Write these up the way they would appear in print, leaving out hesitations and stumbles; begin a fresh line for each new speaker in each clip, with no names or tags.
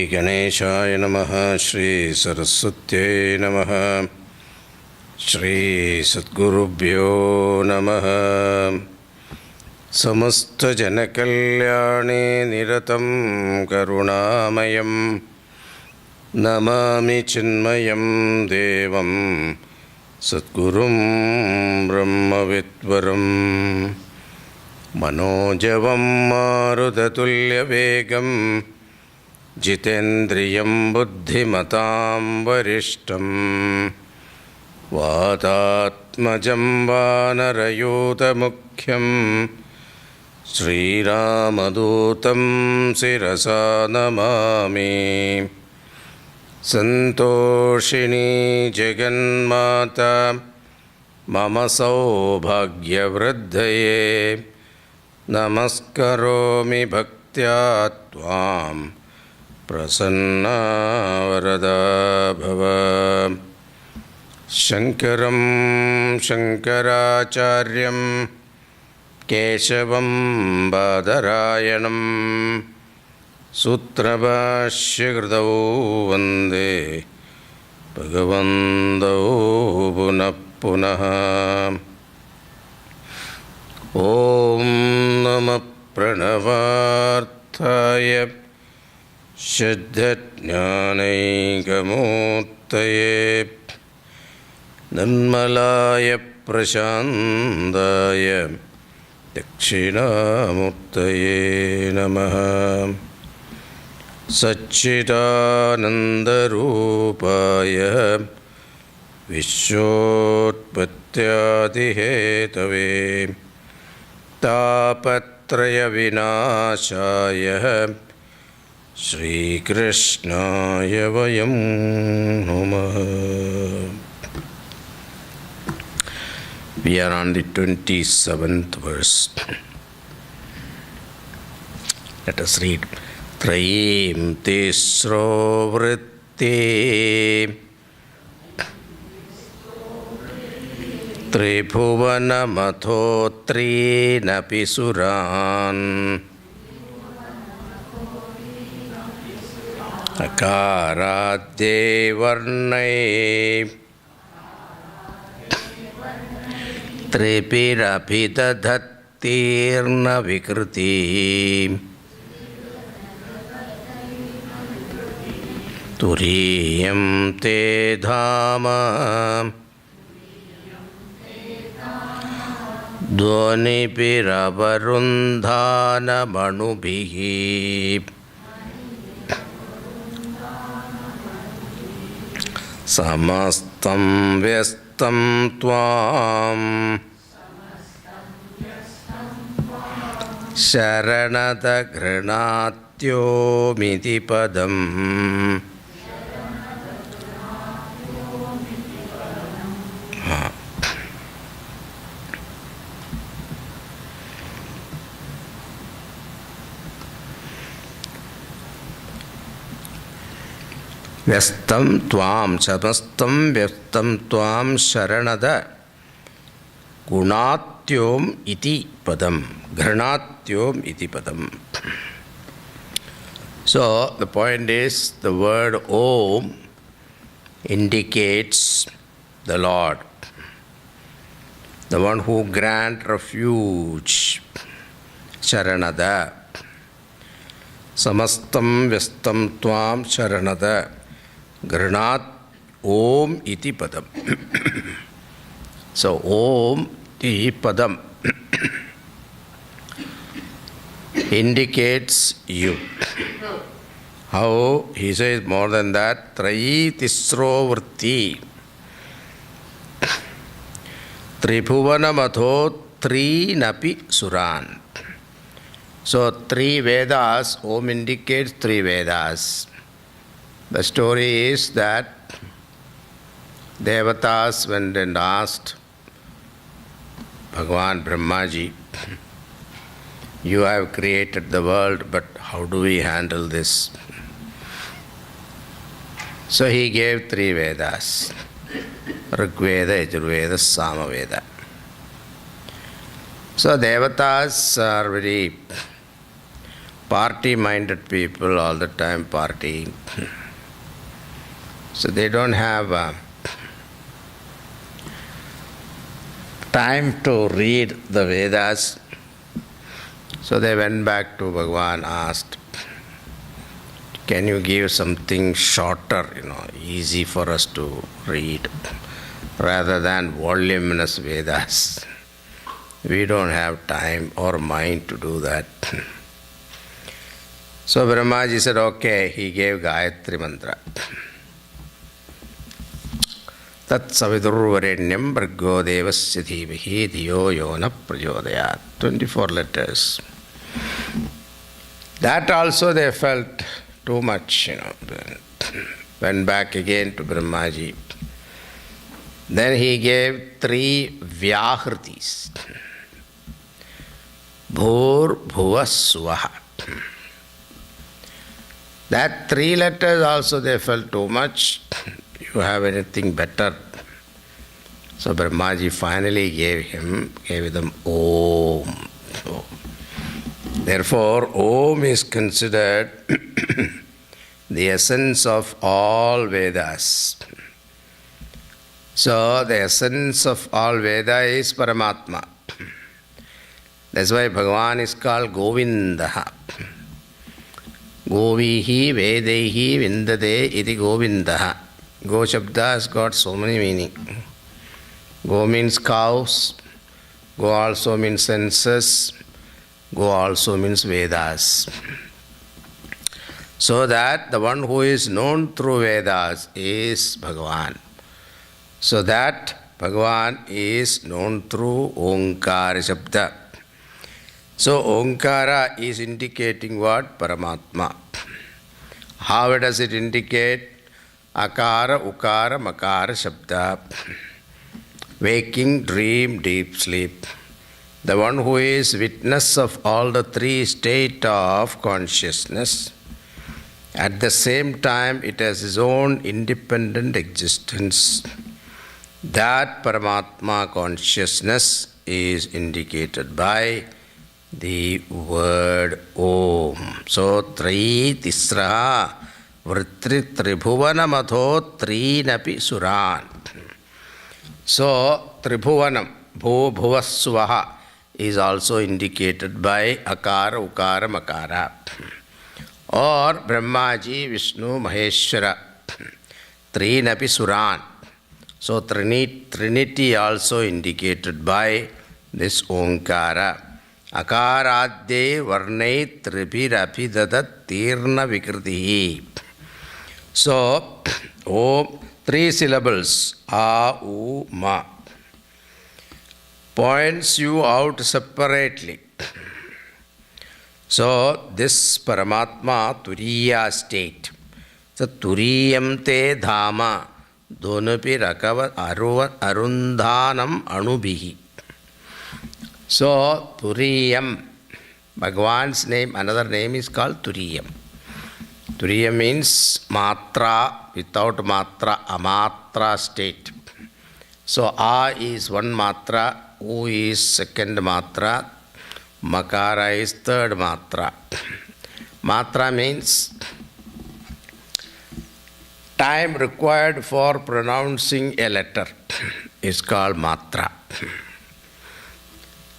श्रीगणेशाय नमः। श्रीसरस्वत्यै नमः। श्रीसद्गुरुभ्यो नमः। समस्तजनकल्याणे निरतं करुणामयं नमामि चिन्मयं देवं सद्गुरुं ब्रह्मविद्वरं। मनोजवं मारुततुल्यवेगं जितेन्द्रियं बुद्धिमतां वरिष्ठं वातात्मजं वानरयूतमुख्यं श्रीरामदूतं शिरसा नमामि। सन्तोषिणी जगन्माता मम सौभाग्यवृद्धये नमस्करोमि भक्त्या त्वां प्रसन्ना वरदा भव। शङ्करं शङ्कराचार्यं केशवं बादरायणं सूत्रभाष्यकृतौ वन्दे भगवन्तौ पुनः पुनः। ॐ नमः प्रणवार्थाय शुद्धज्ञानैकमूर्तये निर्मलाय प्रशान्ताय दक्षिणामूर्तये नमः। सच्चिदानन्दरूपाय विश्वोत्पत्त्यादिहेतवे तापत्रयविनाशाय श्रीकृष्णाय वयं नमः। We are on the 27th verse. Let us read. Trayim tisro vritti Tribhuvanamato trinapi suran Akaradye varnai Tripirabhidadhattirna vikriti Turiyam te dhama Dvanipiravarundhana manubhihi Samastam vyastam tvam Sharanata granatyo miti padam Vyastam tvam samastam vyastam tvam sharanada gunatyom iti padam granatyom iti padam. So the point is, the word Om indicates the Lord, the one who grants refuge, Sharanada. Samastam vyastam tvam sharanada Granat Om iti padam. So Om iti padam indicates you. How? He says more than that. Trayi tisro vritti Tribhuvanamato trinapi suran. So three Vedas, Om indicates three Vedas. The story is that Devatas went and asked Bhagavan Brahmaji, you have created the world, but how do we handle this? So he gave three Vedas, Rigveda, Yajurveda, Samaveda. So Devatas are very party-minded people all the time partying. So they don't have time to read the Vedas. So they went back to Bhagavan, asked, can you give something shorter, easy for us to read, rather than voluminous Vedas? We don't have time or mind to do that. So Brahmaji said, okay, he gave Gayatri Mantra. Tat savidurvarenyam bhargo devasya dhimahi dhiyo yona prachodayat. 24 letters. That also they felt too much, Went back again to Brahmaji. Then he gave 3 Vyahritis. Bhur Bhuva Swaha. That 3 letters also they felt too much. You have anything better? So Brahmaji finally gave them Om. Therefore, Om is considered the essence of all Vedas. So the essence of all Veda is Paramatma. That's why Bhagavan is called Govindaha. Govihi Vedehi Vindade iti Govindaha. Go Shabda has got so many meanings. Go means cows. Go also means senses. Go also means Vedas. So that the one who is known through Vedas is Bhagavan. So that Bhagavan is known through Omkara Shabda. So Omkara is indicating what? Paramatma. How does it indicate? Akara, Ukara, Makara Shabda. Waking, dream, deep sleep. The one who is witness of all the 3 states of consciousness, at the same time it has its own independent existence. That Paramatma consciousness is indicated by the word Om. So, Trayi Tisra Vritri Tribhuvana Matho Trinapi Suran. So, Tribhuvanam, Bhu Bhuvaswaha, is also indicated by Akara, Ukara, Makara. Or Brahmaji, Vishnu, Maheshwara, Trinapi Suran. So Trinity also indicated by this Omkara. Akaradye varnai tribhirapi dadat tirna vikritihi. So, 3 syllables, A, U, Ma, points you out separately. So, this Paramatma, Turiya state. So, Turiyam te dhama, donapi rakava arundhanam anubhihi. So, Turiyam, Bhagavan's name, another name is called Turiyam. Turiyam means matra, without matra, amatra state. So, A is 1 matra, U is 2nd matra, Makara is 3rd matra. Matra means time required for pronouncing a letter is called matra.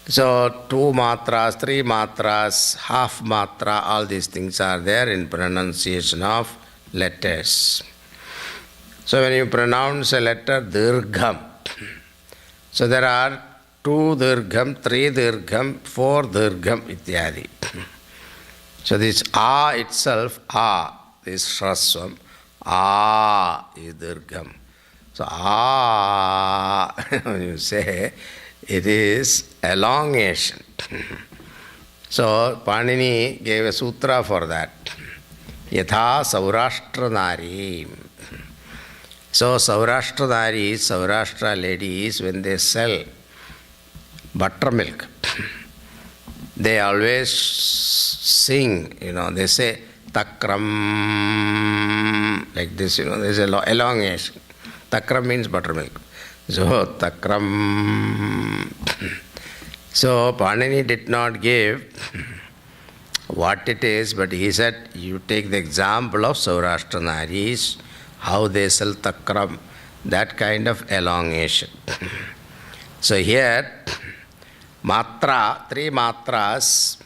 So, 2 matras, 3 matras, half matra, all these things are there in pronunciation of letters. So, when you pronounce a letter dirgham, so there are 2 dirgham, 3 dirgham, 4 dirgham, ityadi. So, this A itself, A, this shraswam, A is dirgham. So, A, when you say, it is elongation. So, Panini gave a sutra for that. Yatha Saurashtra Nari. So, Saurashtra Nari, Saurashtra ladies, when they sell buttermilk, they always sing, they say takram, like this, there's a elongation. Takram means buttermilk. So, takram. So, Panini did not give what it is, but he said, you take the example of Saurashtra Naris, how they sell takram, that kind of elongation. So here, matra, three matras,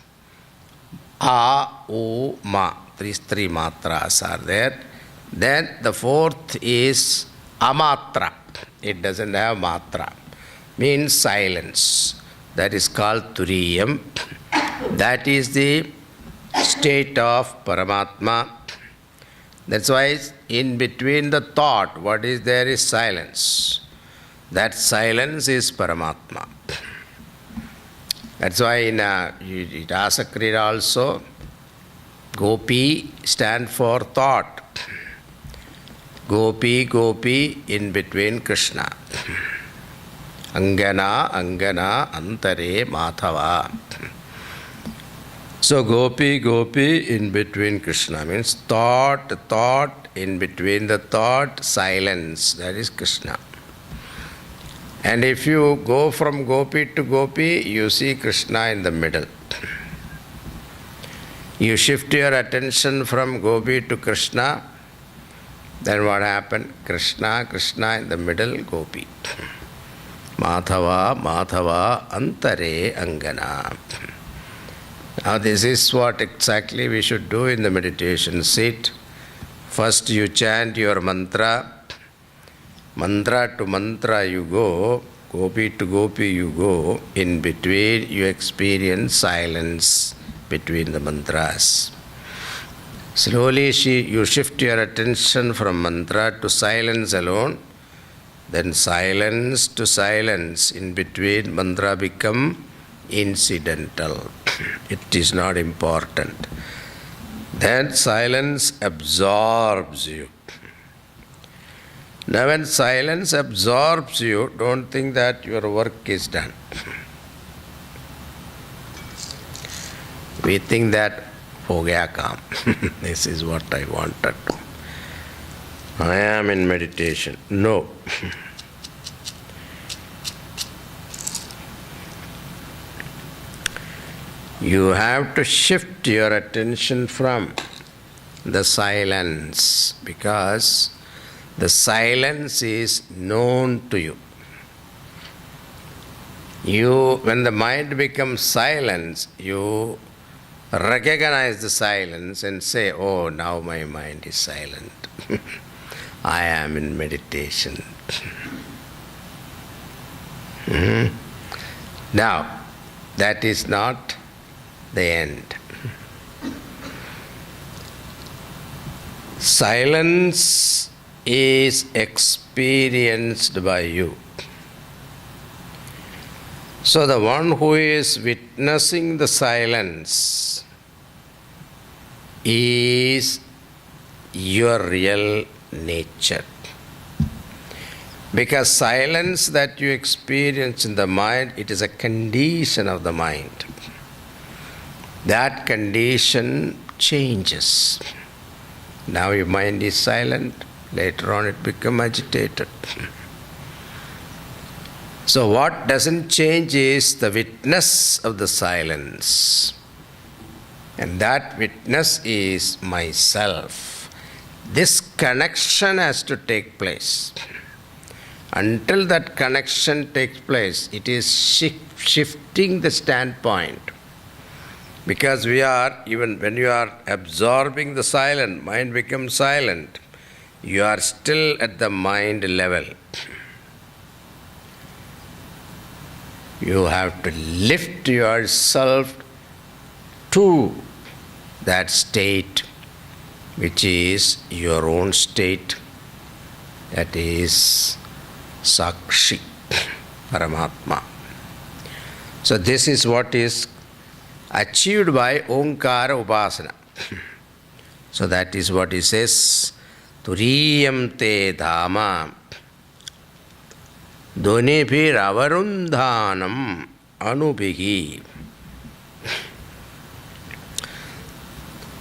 a, u, ma, these three matras are there. Then the fourth is amatra. It doesn't have matra, means silence. That is called turiyam. That is the state of Paramatma. That's why in between the thought, what is there is silence. That silence is Paramatma. That's why in Rasakrida also, Gopi stand for thought. Gopi, Gopi, in between Krishna. Angana, Angana, Antare, Madhava. So Gopi, Gopi, in between Krishna means thought, thought, in between the thought, silence. That is Krishna. And if you go from Gopi to Gopi, you see Krishna in the middle. You shift your attention from Gopi to Krishna, then what happened? Krishna, Krishna in the middle, Gopi. Madhava, Madhava, Antare, Angana. Now this is what exactly we should do in the meditation. Sit. First you chant your mantra. Mantra to mantra you go. Gopi to Gopi you go. In between you experience silence between the mantras. Slowly you shift your attention from mantra to silence alone. Then silence to silence in between mantra become incidental. It is not important. Then silence absorbs you. Now when silence absorbs you, don't think that your work is done. We think that ho gaya kaam. This is what I wanted. I am in meditation. No. You have to shift your attention from the silence, because the silence is known to you. When the mind becomes silent, you recognize the silence and say, oh, now my mind is silent. I am in meditation. Now, that is not the end. Silence is experienced by you. So the one who is witnessing the silence is your real nature. Because silence that you experience in the mind, it is a condition of the mind. That condition changes. Now your mind is silent, later on it becomes agitated. So what doesn't change is the witness of the silence. And that witness is myself. This connection has to take place. Until that connection takes place, it is shifting the standpoint. Because even when you are absorbing the silent, mind becomes silent, you are still at the mind level. You have to lift yourself to that state, which is your own state, that is Sakshi, Paramatma. So this is what is achieved by Omkara Upasana. So that is what he says, Turiyam te dhama Dhunibhir avarundhanam anubhihi.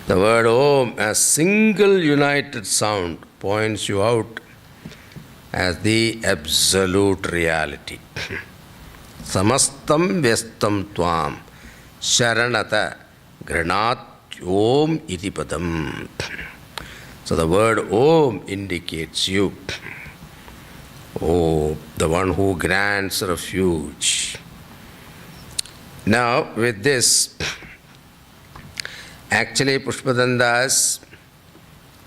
The word Om, a single united sound, points you out as the absolute reality. Samastam vyastam tvam sharanata granat Om iti padam. So the word Om indicates you. Oh, the one who grants refuge. Now with this, actually Pushpadanda's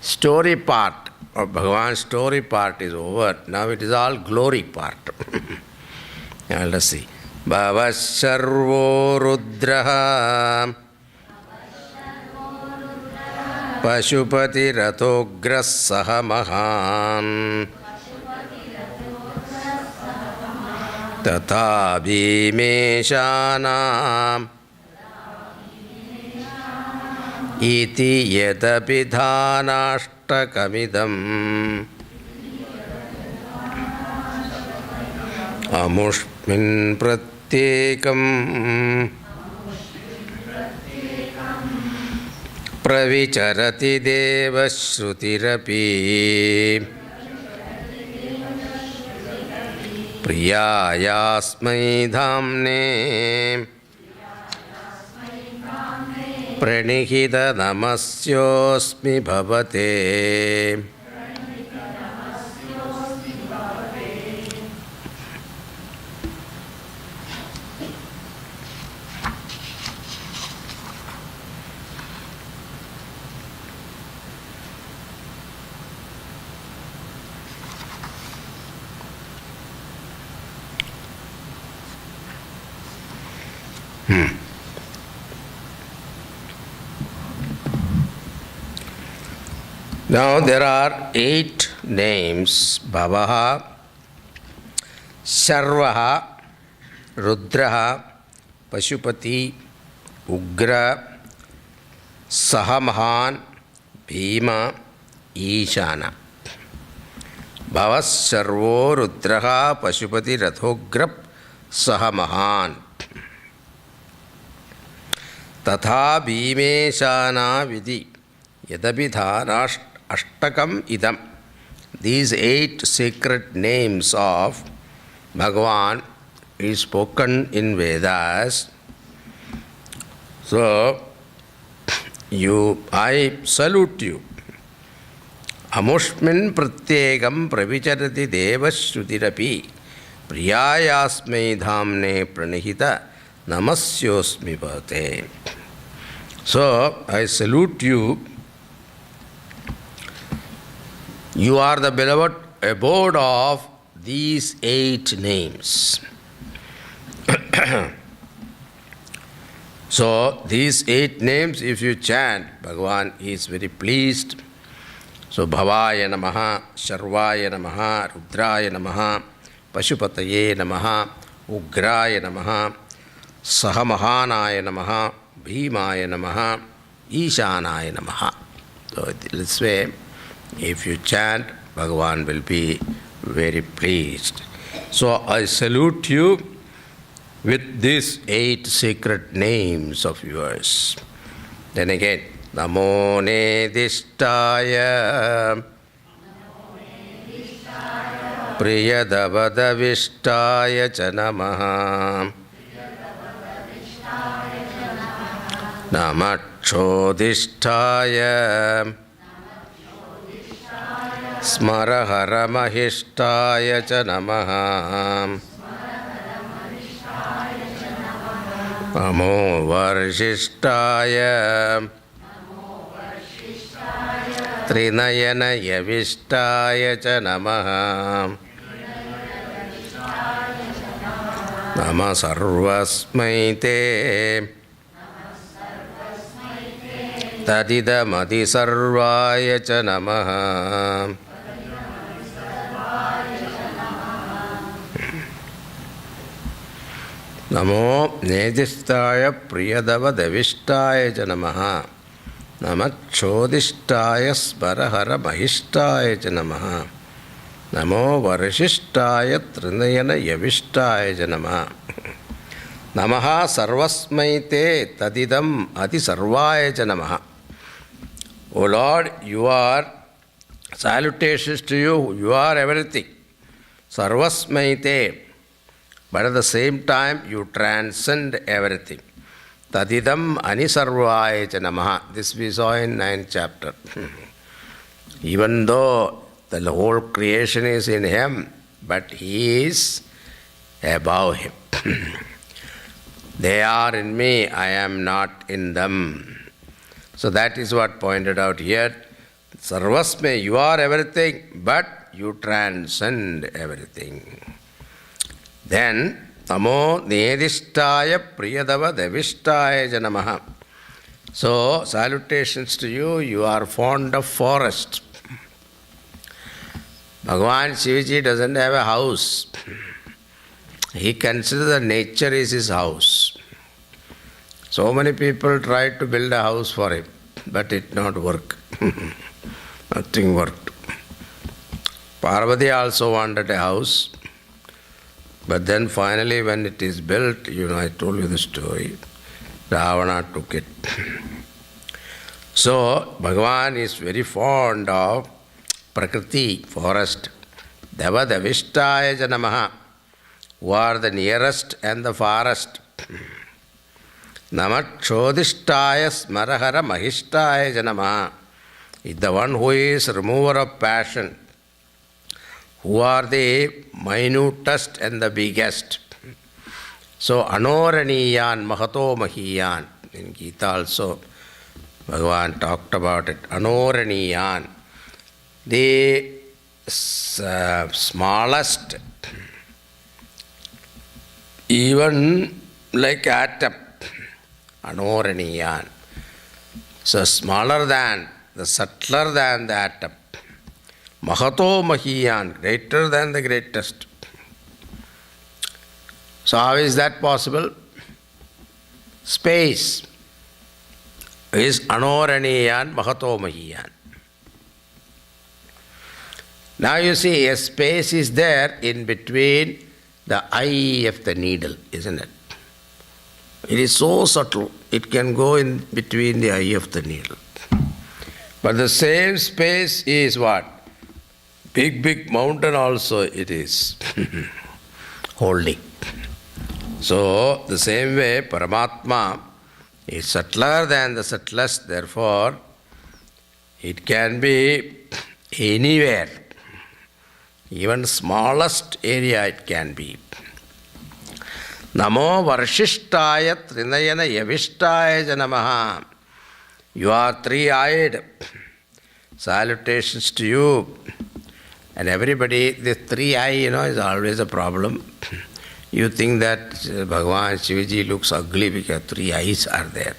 story part of Bhagavan's story part is over. Now it is all glory part. Now let us see. Bhavasarvo Rudraha Pashupati Ratogras Saha Mahan Tata Bhimeshanam Iti Yedabidhanashtakamidam Amushmin Pratyekam Pravicharati Deva Shrutirapi Priyayasmai Dhamne Pranihita Namasyosmi Bhavate. Now there are 8 names: Bhavaha, Sarvaha, Rudraha, Pashupati, Ugra, Sahamahan, Bhima, Ishana. Bhavas Sarvo Rudraha Pashupati Rathogra Sahamahan. Tatha Bhimeshana Vidhi Yadabidha Ashtakam Idam. These 8 sacred names of Bhagavan is spoken in Vedas. So, I salute you. Amushmin pratyegam pravicharati devashrutirapi priyayasmai dhamne pranihita namasyosmi bhavate. So, I salute you. You are the beloved abode of these 8 names. So, these 8 names, if you chant, Bhagavan is very pleased. So, Bhavaya Namaha, Sharvaya Namaha, Rudraya Namaha, Pashupataye Namaha, Ugraya Namaha, Sahamahanaya Namaha, Bhimaya Namaha, Ishanaya Namaha. So, this way, if you chant, Bhagavan will be very pleased. So, I salute you with these 8 sacred names of yours. Then again, Namo Nedishtaya Priyadavadavishtaya Cha Namaha Namachodishtaya Smaraharamahistaya Cha Namaha Namo Varshistaya Trinayana Yavishtaya Cha Namaha Nama Sarvasmai Te Tadidamadi Sarvaya Cha Namaha. Namo Nedishtaya Priyadavadavishtaya Cha Namaha Namachodishtaya Smarahara Mahishtaya Cha Namaha Namo Varshistaya Trinayana Yavishtaya Cha Namaha Namaha Sarvasmai Te Tadidam Adi Sarvaya Cha Namaha. O Lord, you are salutations to you, you are everything. Sarvasmai Te. But at the same time, you transcend everything. Tadidam anisarvaya cha namaha. This we saw in 9th chapter. Even though the whole creation is in him, but he is above him. They are in me, I am not in them. So that is what pointed out here. Sarvasme, you are everything, but you transcend everything. Then, Tamo Nedishtaya Priyadava Devishtaya Janamaha. So, salutations to you. You are fond of forest. Bhagavan Shivaji doesn't have a house. He considers that nature is his house. So many people tried to build a house for him, but it did not work. Nothing worked. Parvati also wanted a house, but then finally when it is built, I told you the story, Ravana took it. So, Bhagavan is very fond of Prakriti, forest. Deva Devishtaya Janamaha, who are the nearest and the farthest. Namat Chodishtaya Smarahara Mahishtaya Janamaha is the one who is remover of passion, who are the minutest and the biggest. So, Anoraniyan Mahato Mahiyan. In Gita also, Bhagavan talked about it. Anoraniyan. The smallest, even like atom, Anoraniyan. So smaller than, the subtler than the atom. Mahato Mahiyan, greater than the greatest. So how is that possible? Space is Anoraniyan Mahato Mahiyan. Now you see, a space is there in between the eye of the needle, isn't it? It is so subtle, it can go in between the eye of the needle. But the same space is what? Big mountain also it is holding. So, the same way, Paramatma is subtler than the subtlest, therefore, it can be anywhere. Even smallest area it can be. Namo Varshishtaya Trinayana Yavishtaya Janamaha. You are three-eyed. Salutations to you. And everybody, this three-eye, is always a problem. You think that Bhagavan Shivaji looks ugly because three eyes are there.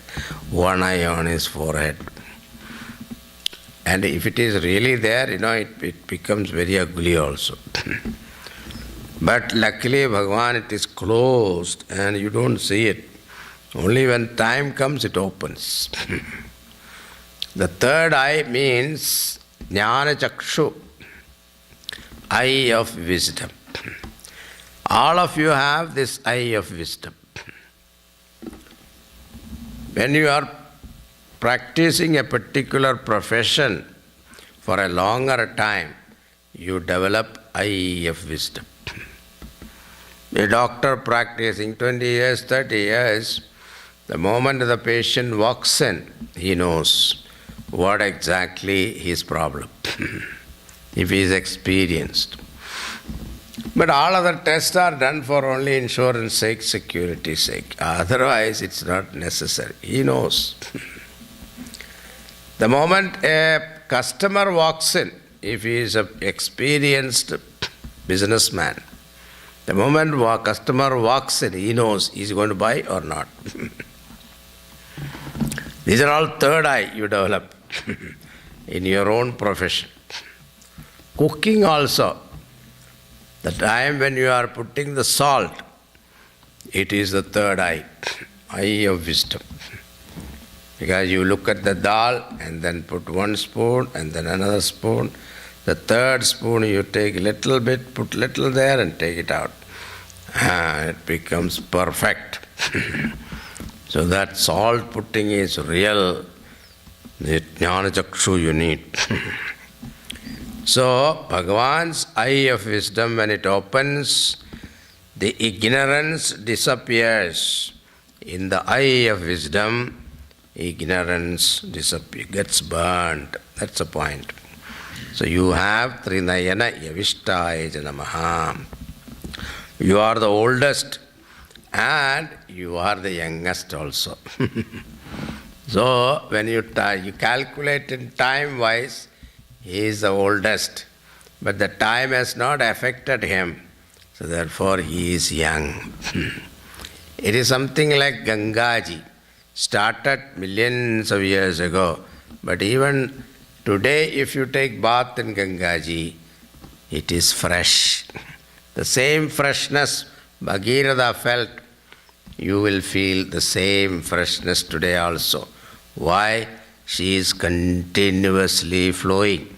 One eye on his forehead. And if it is really there, it becomes very ugly also. But luckily, Bhagavan, it is closed and you don't see it. Only when time comes, it opens. The third eye means Jnana Chakshu, eye of wisdom. All of you have this eye of wisdom. When you are practicing a particular profession for a longer time, you develop eye of wisdom. A doctor practicing 20 years, 30 years, the moment the patient walks in, he knows what exactly his problem, if he is experienced. But all other tests are done for only insurance sake, security sake. Otherwise, it's not necessary. He knows. The moment a customer walks in, if he is an experienced businessman, the moment a customer walks in, he knows he is going to buy or not. These are all third eye you develop in your own profession. Cooking also, the time when you are putting the salt, it is the third eye, eye of wisdom. Because you look at the dal and then put one spoon and then another spoon. The third spoon you take a little bit, put little there and take it out. It becomes perfect. So that salt putting is real. The Jnana Chakshu you need. So Bhagavan's eye of wisdom, when it opens, the ignorance disappears. In the eye of wisdom, ignorance gets burnt. That's the point. So you have Trinayana Yavishtaye Namaha. You are the oldest and you are the youngest also. So when you calculate in time-wise, he is the oldest, but the time has not affected him, so therefore he is young. It is something like Gangaji, started millions of years ago, but even today if you take bath in Gangaji, it is fresh. The same freshness Bhagirath felt, you will feel the same freshness today also. Why? She is continuously flowing.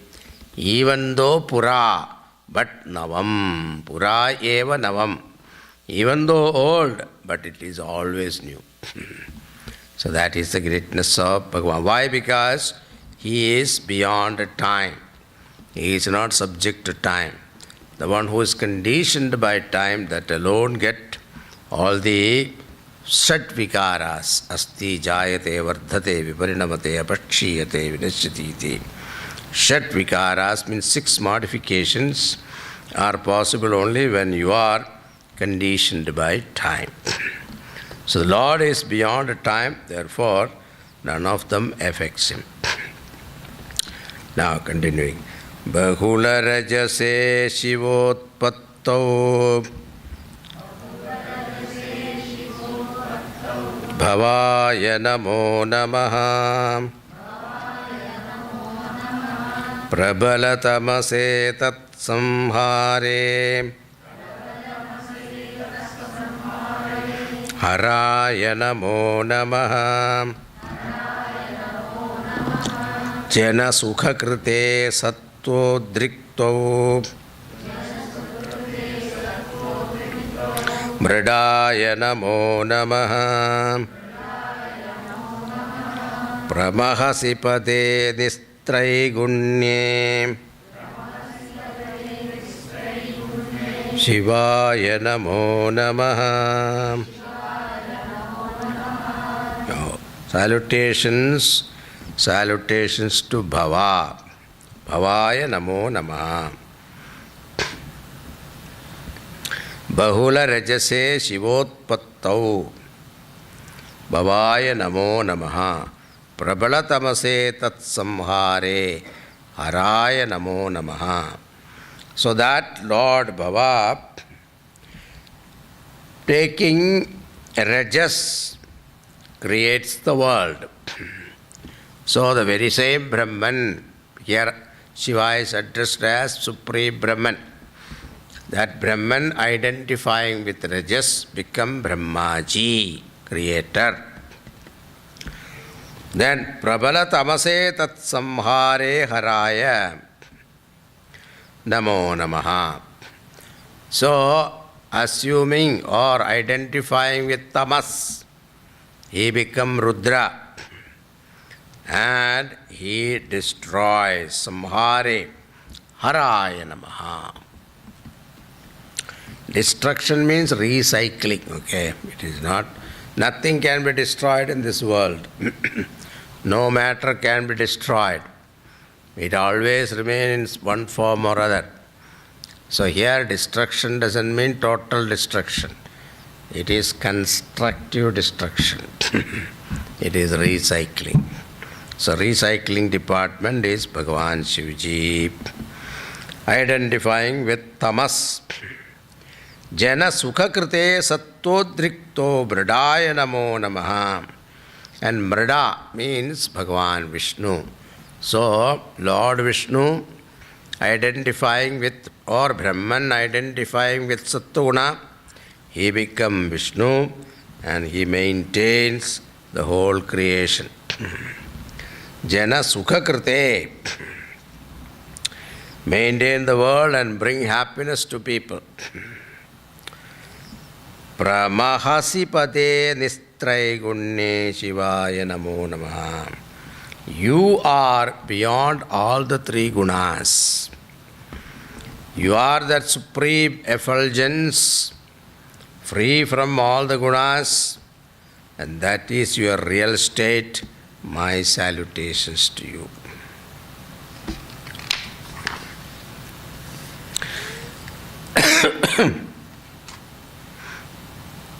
Even though Pura, but Navam. Pura eva Navam. Even though old, but it is always new. So that is the greatness of Bhagavan. Why? Because he is beyond time. He is not subject to time. The one who is conditioned by time, that alone get all the Shat Vikaras. Asti Jayate Vardhate Viparinamate Apakshiyate Vinashyatiti. Shat Vikaras means 6 modifications are possible only when you are conditioned by time. So the Lord is beyond time, therefore none of them affects him. Now continuing. Bahula Rajase Shivotpatto Bhavaya Namo Namaha Prabalatamase Tat Samhare Haraya Namo Namaha Jena Sukha Krite Sattvo Drikto Mridaya Namo Namaha Pramahasipade Nistraigunye Shivaya Namo Namaha. Salutations to Bhava. Bhavaya Namo Namaha. Bahula Rajase Shivotpattau Bhavaya Namo Namaha. Prabalatamase Tat Samhare Haraya Namo Namaha. So that Lord Bhava, taking Rajas, creates the world. So the very same Brahman, here Shiva is addressed as Supreme Brahman. That Brahman identifying with Rajas become Brahmaji, creator. Then Prabala Tamase Tat Samhare Haraya Namo Namaha. So assuming or identifying with Tamas, he become Rudra and he destroys. Samhare Haraya Namaha. Destruction means recycling, okay? It is not, nothing can be destroyed in this world. No matter can be destroyed. It always remains in one form or other. So here destruction doesn't mean total destruction. It is constructive destruction. It is recycling. So recycling department is Bhagavan Shivji. Identifying with Tamas. Jana Sukha Krite Sattodrikto Mridaya Namo Namaha. And Mrida means Bhagavan Vishnu. So Lord Vishnu identifying with, or Brahman identifying with Sattoguna, he becomes Vishnu and he maintains the whole creation. Jana Sukha Krite, maintain the world and bring happiness to people. Pramahasipade Nistraigunne Shivaya Namo Namaha. You are beyond all the 3 gunas. You are that supreme effulgence, free from all the gunas, and that is your real state, my salutations to you.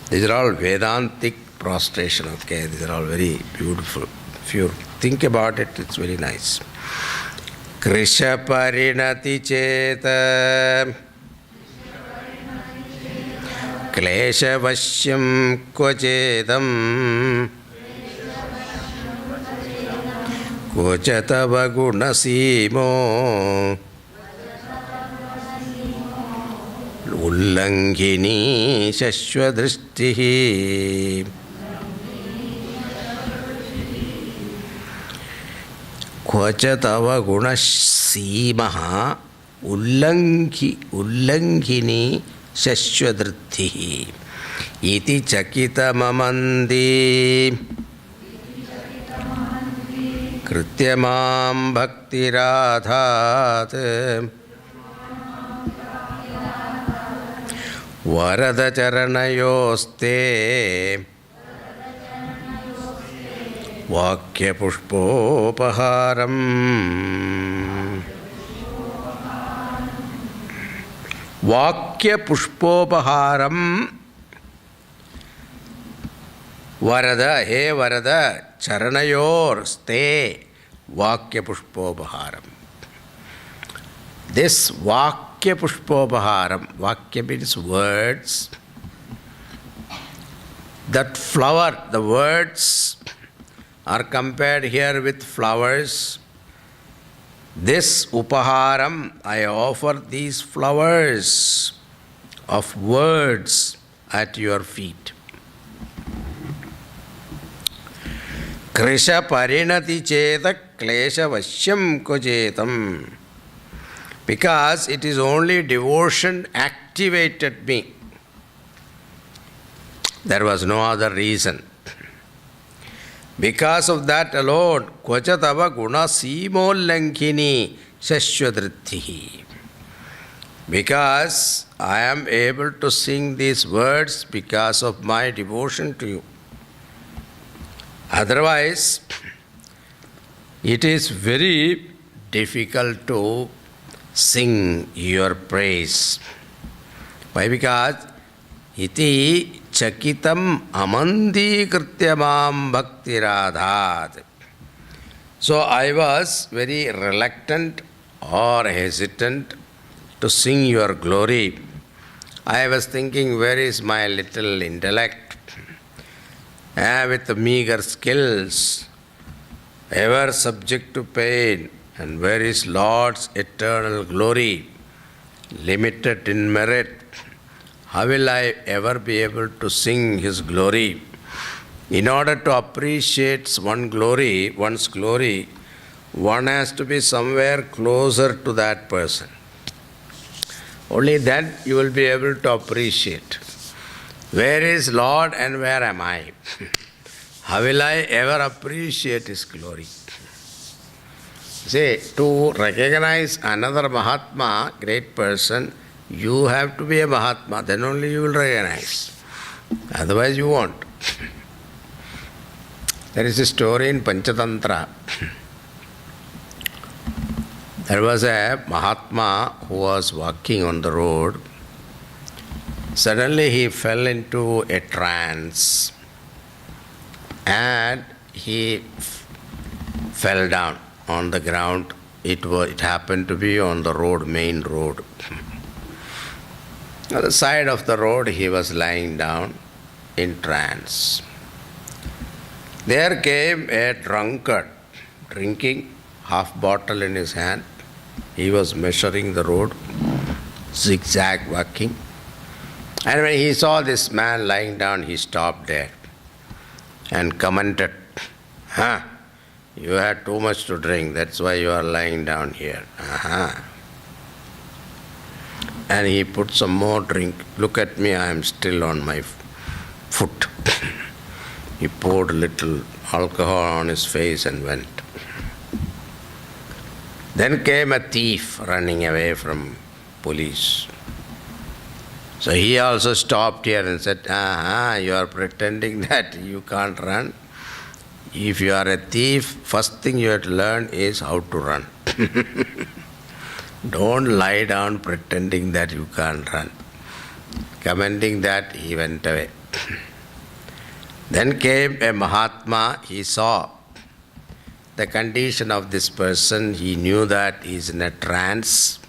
These are all Vedantic prostration, okay? These are all very beautiful. If you think about it, it's very nice. Krisha parinati cheta klesha vashyam kvachetam kvachatava gunasimo ullangini shashwadrishtihi. Kvachatava gunasīmaha ullangini shashwadrithihi iti chakitamamandi krityamam bhaktiradhat varada charanayoste vakya pushpopaharam. Vakya pushpopaharam. Varada, he Varada, charanayor, stay, vakya pushpopaharam. This vakya pushpopaharam, vakya means words. That flower, the words are compared here with flowers. This upaharam, I offer these flowers of words at your feet. Krisha parinati cheta klesha vashyam kochetam. Because it is only devotion activated me. There was no other reason. Because of that alone, kvachatava gunasīmollankini shashwadrithihi. Because I am able to sing these words because of my devotion to you. Otherwise, it is very difficult to sing your praise. Why? Because iti chakitam amandi krityamam bhaktiradhat. So I was very reluctant or hesitant to sing your glory. I was thinking, where is my little intellect? With the meager skills, ever subject to pain, and where is Lord's eternal glory, limited in merit? How will I ever be able to sing His glory? In order to appreciate one's glory, one has to be somewhere closer to that person. Only then you will be able to appreciate. Where is Lord and where am I? How will I ever appreciate His glory? See, to recognize another Mahatma, great person, you have to be a Mahatma, then only you will recognize. Otherwise you won't. There is a story in Panchatantra. There was a Mahatma who was walking on the road. Suddenly he fell into a trance and he fell down on the ground. It happened to be on the road, main road. On the side of the road he was lying down in trance. There came a drunkard, drinking half bottle in his hand. He was measuring the road, zigzag walking. And when he saw this man lying down, he stopped there and commented, you had too much to drink, that's why you are lying down here. And he put some more drink. Look at me, I am still on my foot. He poured a little alcohol on his face and went. Then came a thief running away from police. So he also stopped here and said, you are pretending that you can't run. If you are a thief, first thing you have to learn is how to run. Don't lie down pretending that you can't run. Commenting that, he went away. Then came a Mahatma. He saw the condition of this person. He knew that he is in a trance.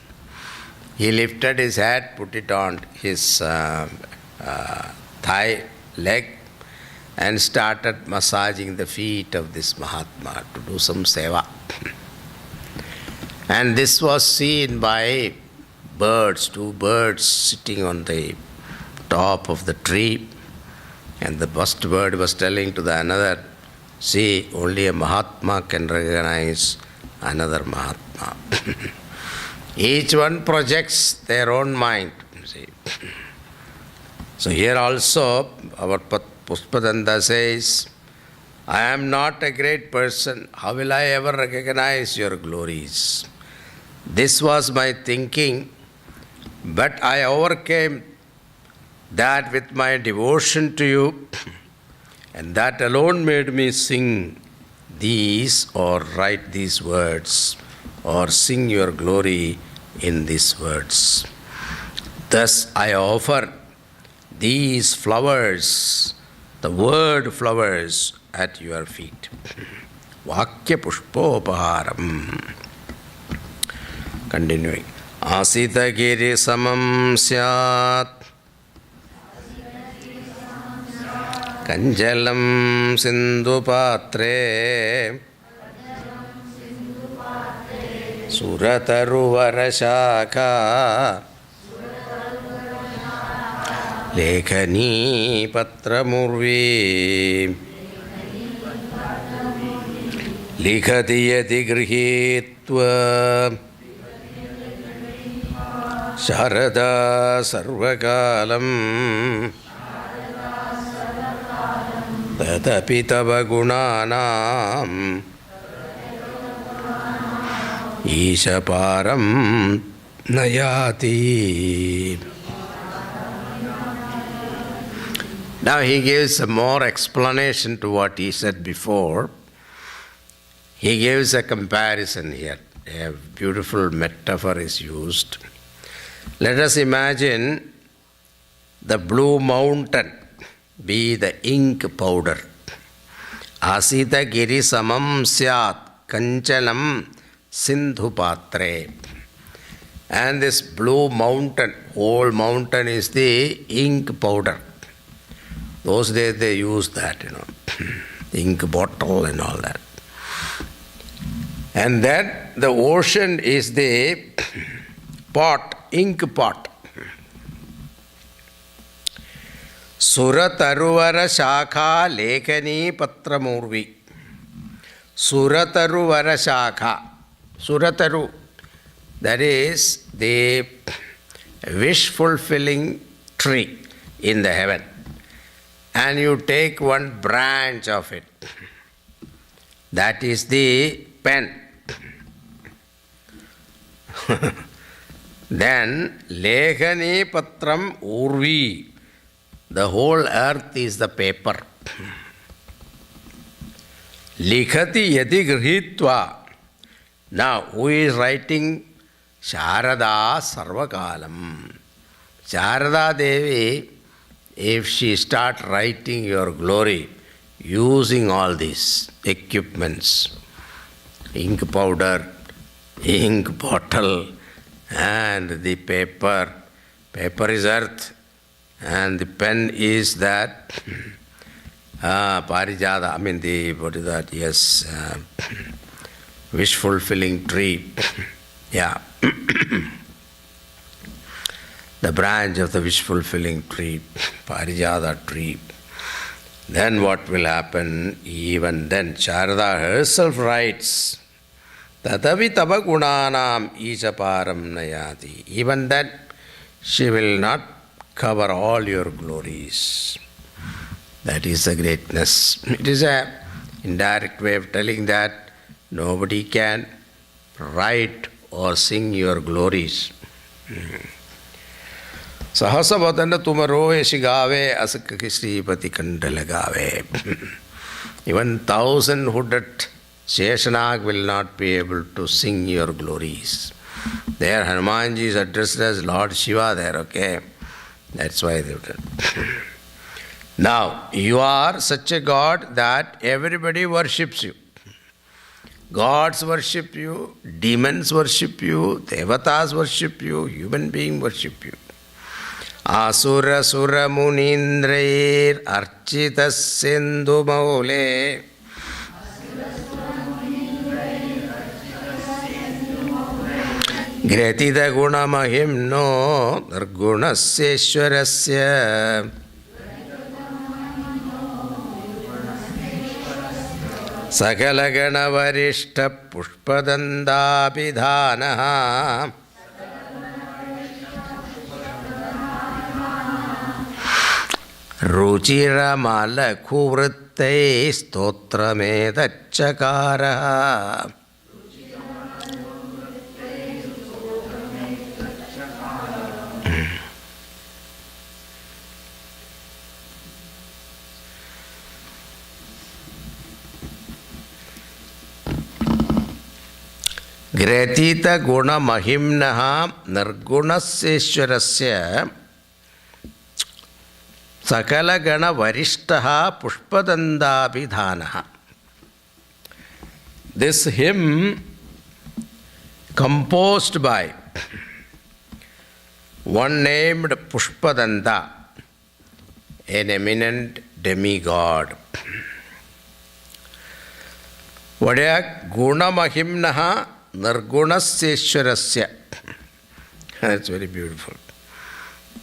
He lifted his head, put it on his thigh, leg, and started massaging the feet of this Mahatma to do some seva. And this was seen by birds, 2 birds sitting on the top of the tree. And the first bird was telling to the another, see, only a Mahatma can recognize another Mahatma. Each one projects their own mind. See. So here also, our Pushpadanta says, I am not a great person. How will I ever recognize your glories? This was my thinking, but I overcame that with my devotion to you, and that alone made me sing these or write these words or sing your glory in these words. Thus I offer these flowers, the word flowers, at your feet. Vakya pushpopaharam. Continuing. Asita giri samam syat Kanjalam Sindhu Patre Surataru Varashaka Lekhani Patramurvi Likhati Yati Grihitva Sharada Sarvakalam Tatapi Tava Gunanam Ishaparam Nayati. Now he gives some more explanation to what he said before. He gives a comparison here. A beautiful metaphor is used. Let us imagine the blue mountain be the ink powder. Asita giri samam syat kanchalam sindhu patre. And this blue mountain, whole mountain is the ink powder. Those days they used that, ink bottle and all that. And then the ocean is the pot, ink pot. Surataruvara Shakha Lekhani Patramurvi. Surataruvara Shakha. Surataru, that is the wish-fulfilling tree in the heaven. And you take one branch of it. That is the pen. Then Lekhani Patram Urvi. The whole earth is the paper. Likhati Yati Grihitva. Now, who is writing? Sharada Sarvakalam. Sharada Devi, if she starts writing your glory using all these equipments, ink powder, ink bottle, and the paper. Paper is earth, and the pen is that parijata, what is that? Yes, wish-fulfilling tree. Yeah. The branch of the wish-fulfilling tree, parijata tree. Then what will happen? Even then, Sharada herself writes, Tatavi tava gunanam ishaparam nayati. Even then, she will not cover all your glories. That is the greatness. It is an indirect way of telling that nobody can write or sing your glories. Sahasavadana tumaro yashigave asakaki Sripati kandalagave. Even 1,000-hooded Sheshanag will not be able to sing your glories. There Hanumanji is addressed as Lord Shiva there, okay? That's why they did. Now, you are such a God that everybody worships you. Gods worship you, demons worship you, devatas worship you, human beings worship you. Asura sura munindrair architas sindhu maule. Gratita guna mahimno nargunaseshwarasya. Sakalagana varishta pushpadanda pidhanaha. Ruchira mala kuvritte stotramedachakara. Gratita guna mahimnaha nargunaseshwarasya sakala gana varishtaha pushpadandabhidhanaha. This hymn composed by one named Pushpadanda, an eminent demigod. Vadya guna mahimnaha nargunaseshwarasya. That's very beautiful.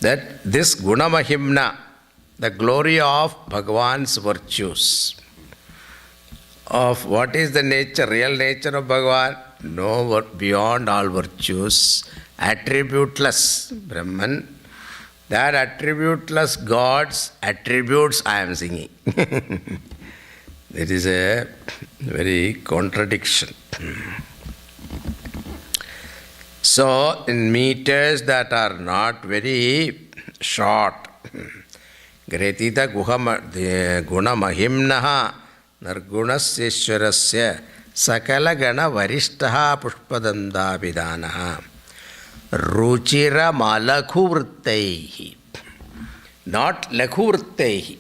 That this guna mahimna, the glory of Bhagavan's virtues, of what is the nature, real nature of Bhagavan? No, beyond all virtues, attributeless Brahman. That attributeless God's attributes I am singing. It is a very contradiction. So, in meters that are not very short, Gratita guna mahimnaha nargunaseshwarasya sakala gana varishtaha pushpadanda vidanaha ruchira malakhu vrittaihi. Not lakhu vrittaihi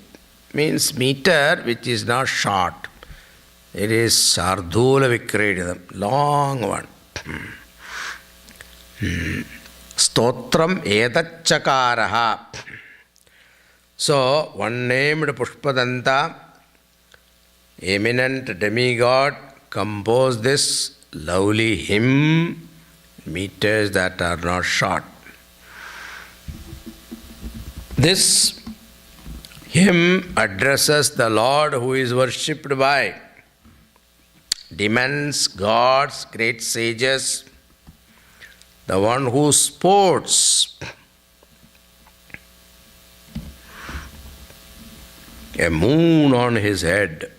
means meter which is not short. It is sardhula vikredidam, long one. Stotram edachakaraha. So, one named Pushpadanta, eminent demigod, composed this lovely hymn, meters that are not short. This hymn addresses the Lord who is worshipped by demons, gods, great sages, the one who sports a moon on his head.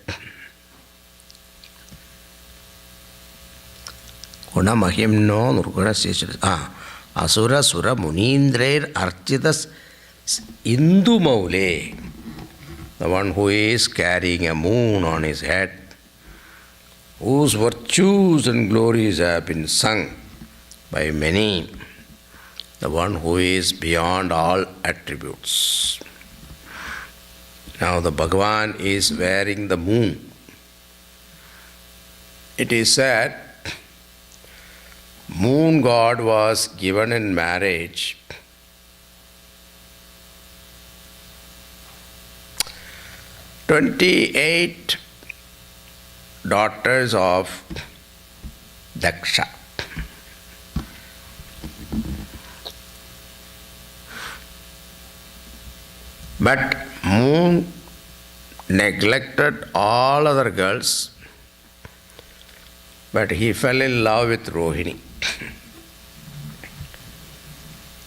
Guna mahimno nurgunaseshwarasya. Asura sura munindrair architas indu maule. The one who is carrying a moon on his head, whose virtues and glories have been sung by many. The one who is beyond all attributes. Now the Bhagavan is wearing the moon. It is said, moon god was given in marriage 28 daughters of Daksha. But moon neglected all other girls, but he fell in love with Rohini.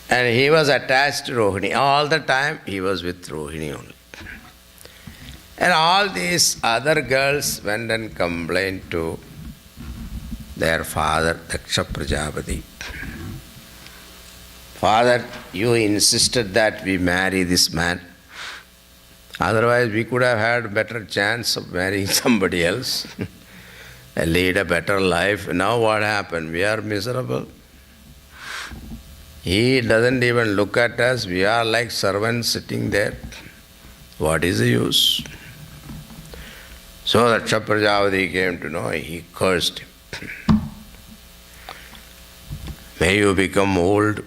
And he was attached to Rohini. All the time he was with Rohini only. And all these other girls went and complained to their father, Daksha Prajapati. Father, you insisted that we marry this man. Otherwise, we could have had a better chance of marrying somebody else and lead a better life. Now what happened? We are miserable. He doesn't even look at us. We are like servants sitting there. What is the use? So Daksha Prajapati came to know, he cursed him. May you become old.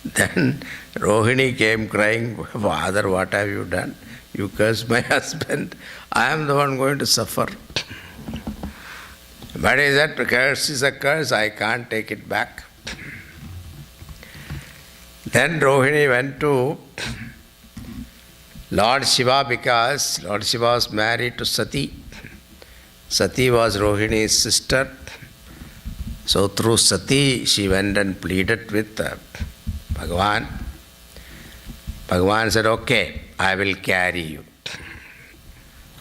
Then Rohini came crying, Father, what have you done? You cursed my husband. I am the one going to suffer. But is that curse is a curse, I can't take it back. Then Rohini went to Lord Shiva because Lord Shiva was married to Sati. Sati was Rohini's sister. So through Sati she went and pleaded with Bhagavan. Bhagavan said, okay, I will carry you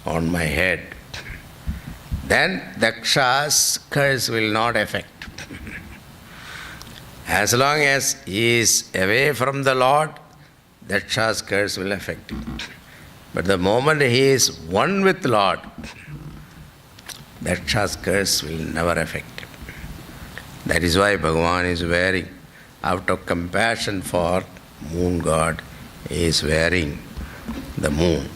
on my head. Then Daksha's curse will not affect. As long as he is away from the Lord, Daksha's curse will affect him. But the moment he is one with the Lord, Daksha's curse will never affect him. That is why Bhagavan is wearing, out of compassion for moon god, he is wearing the moon.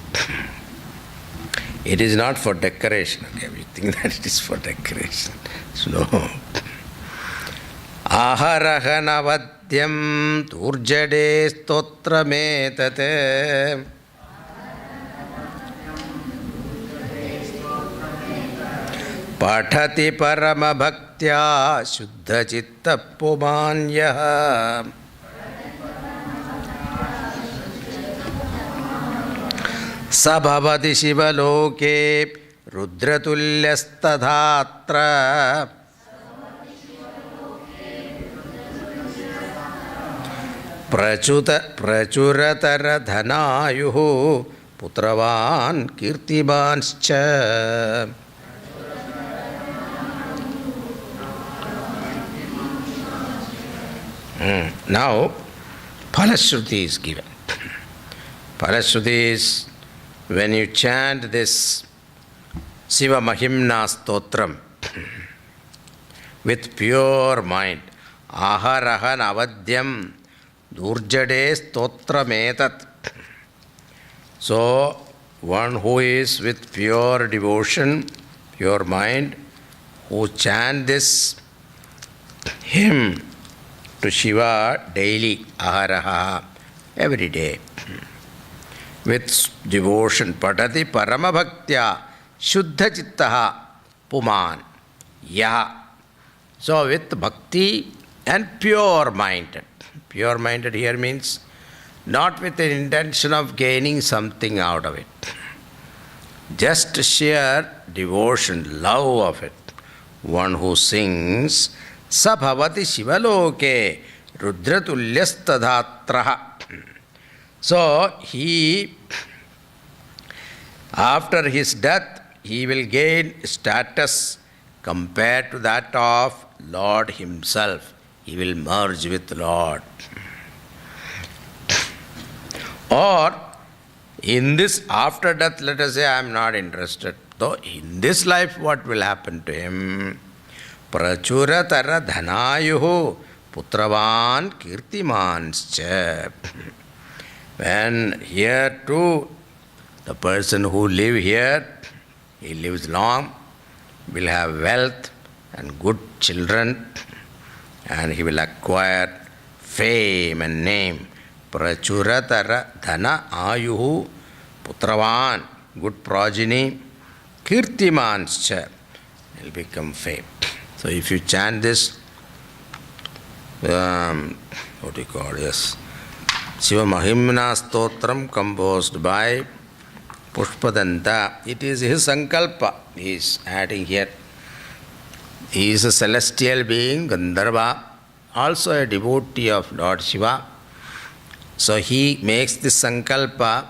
It is not for decoration. Okay, we think that it is for decoration. So no. Aharahana turjade stotra metate pathati parama bhaktya shuddha chitta pumanyah sabhavati shivaloke rudratulyastadhatra prachuratara dhanayuhu putravan kirtimanscha. Now, Phalashruti is given. Phalashruti is when you chant this Siva Mahimna Stotram with pure mind, Aharahan Avadyam Durjade Stotrametat. So, one who is with pure devotion, pure mind, who chant this hymn to Shiva daily, Aharaha, every day, with devotion, Patati Paramabhaktya Shuddha Chittaha Puman Yaha. So with bhakti and pure minded. Pure minded here means not with the intention of gaining something out of it. Just sheer devotion, love of it. One who sings Sabhavati Shivaloke Rudratulyastadhatraha. So he, after his death, he will gain status compared to that of Lord himself. He will merge with Lord. Or in this after death, let us say, I am not interested. Though in this life, what will happen to him? Prachuratara dhanayuhu putravan kirtimanscha. When here too, the person who live here, he lives long, will have wealth and good children, and he will acquire fame and name. Prachuratara dhana ayuhu putravan, good progeny, kirtimanscha, will become fame. So if you chant this, what do you call this? Shiva Mahimna Stotram composed by Pushpadanta. It is his sankalpa. He is adding here. He is a celestial being, Gandharva, also a devotee of Lord Shiva. So he makes this sankalpa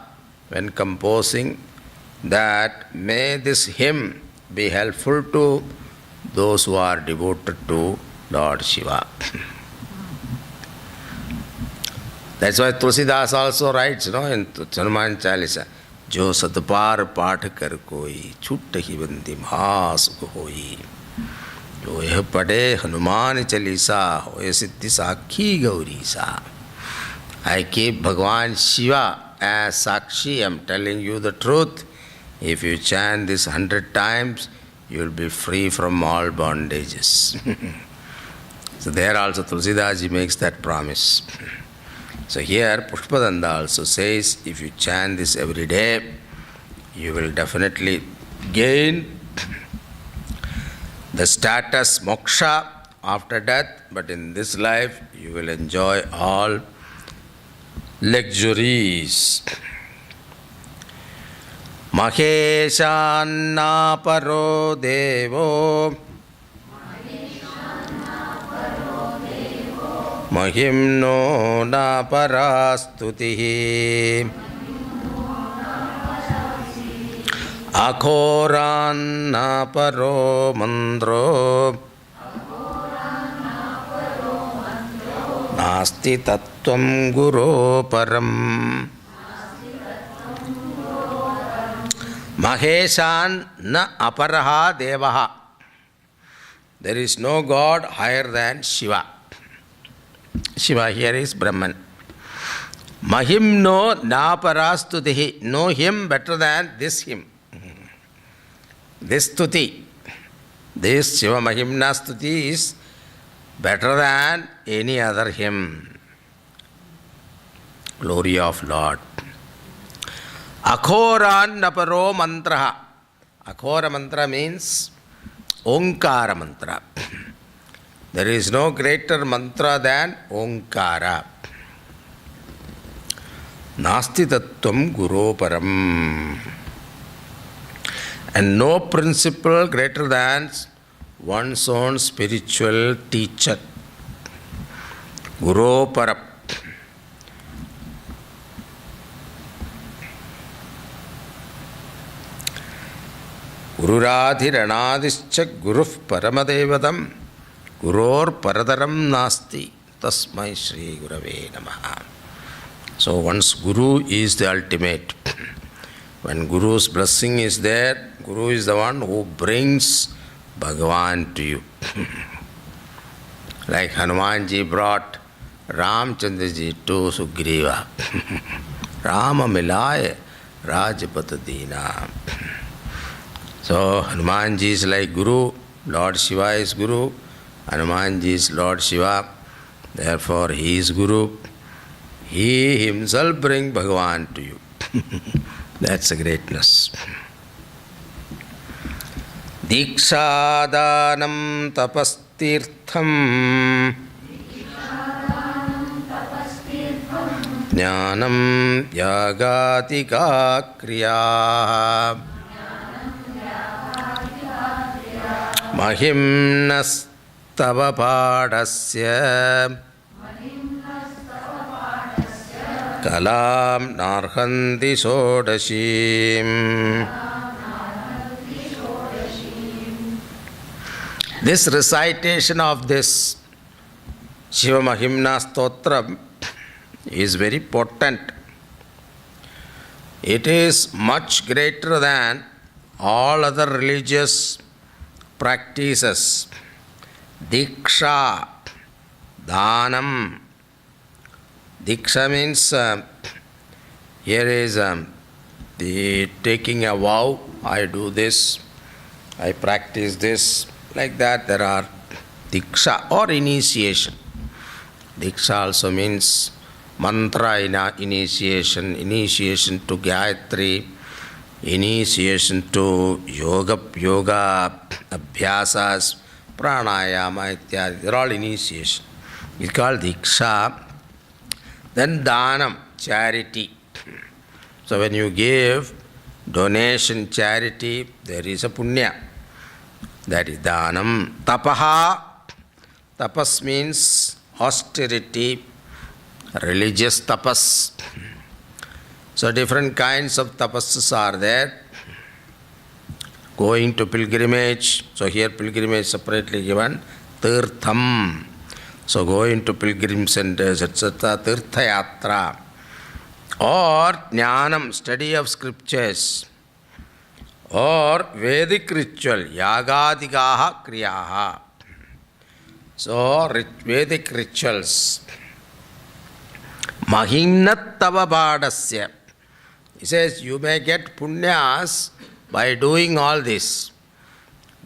when composing that may this hymn be helpful to those who are devoted to Lord Shiva. That's why Tulsidas also writes, in Hanuman Chalisa, Jo Satpar Path Kar Koi, Chuttahi Bandi Mahasukh Hoi. Jo eh pade Hanuman Chalisa, hoye Siddhi Sakhi Gauri Sa. I keep Bhagavan Shiva as Sakshi. I am telling you the truth. If you chant this 100 times, you will be free from all bondages. So there also Tulsidas ji makes that promise. So here Pushpadanda also says, if you chant this every day, you will definitely gain the status moksha after death, but in this life you will enjoy all luxuries. Maheshanna paro devo Mahimno na parastutihi Akhoran na paro mandro Nasti tattvam guru param. Maheshan na aparaha devaha. There is no God higher than Shiva. Shiva here is Brahman. Mahimno naparastutihi. No him better than this him. This stuti, this Shiva Mahimna stuti is better than any other hymn. Glory of Lord. Akhoran naparo mantraha. Akhora mantra means Onkara mantra. There is no greater mantra than Onkara. Nasti tattvam guru param. And no principle greater than one's own spiritual teacher. Guru param. Gururadhiranadischa guruf paramadevatam guror paradaram nasti tasmai Shri Gurave Namaha. So one's Guru is the ultimate. When Guru's blessing is there, Guru is the one who brings Bhagavan to you. Like Hanumanji brought Ramchandraji to Sugriva. Rama milaya Rajapata Dina. So Hanumanji is like Guru, Lord Shiva is Guru, Hanumanji is Lord Shiva, therefore he is Guru. He himself brings Bhagavan to you. That's a greatness. Dikshadanam tapastirtham Jnanam yagatika kriya Mahimnastava padasya Kalam narhanti sodashim. This recitation of this Shiva Mahimna Stotram is very potent. It is much greater than all other religious practices. Diksha, Dhanam. Diksha means here is the taking a vow. I do this, I practice this. Like that there are Diksha or initiation. Diksha also means mantra initiation, initiation to Gayatri, initiation to yoga abhyasas, pranayama, ityadi. They're all initiation. It's called Diksha. Then Dhanam, charity. So when you give donation, charity, there is a punya. That is Dhanam. Tapaha. Tapas means austerity, religious tapas. So different kinds of tapasas are there. Going to pilgrimage. So here pilgrimage separately given. tirtham. So going to pilgrim centers, etc., tirtha yatra. Or jnanam, study of scriptures. Or Vedic ritual, yagadigaha kriyaha. So Vedic rituals. Mahimnattava bhadasya. He says you may get punyas by doing all this.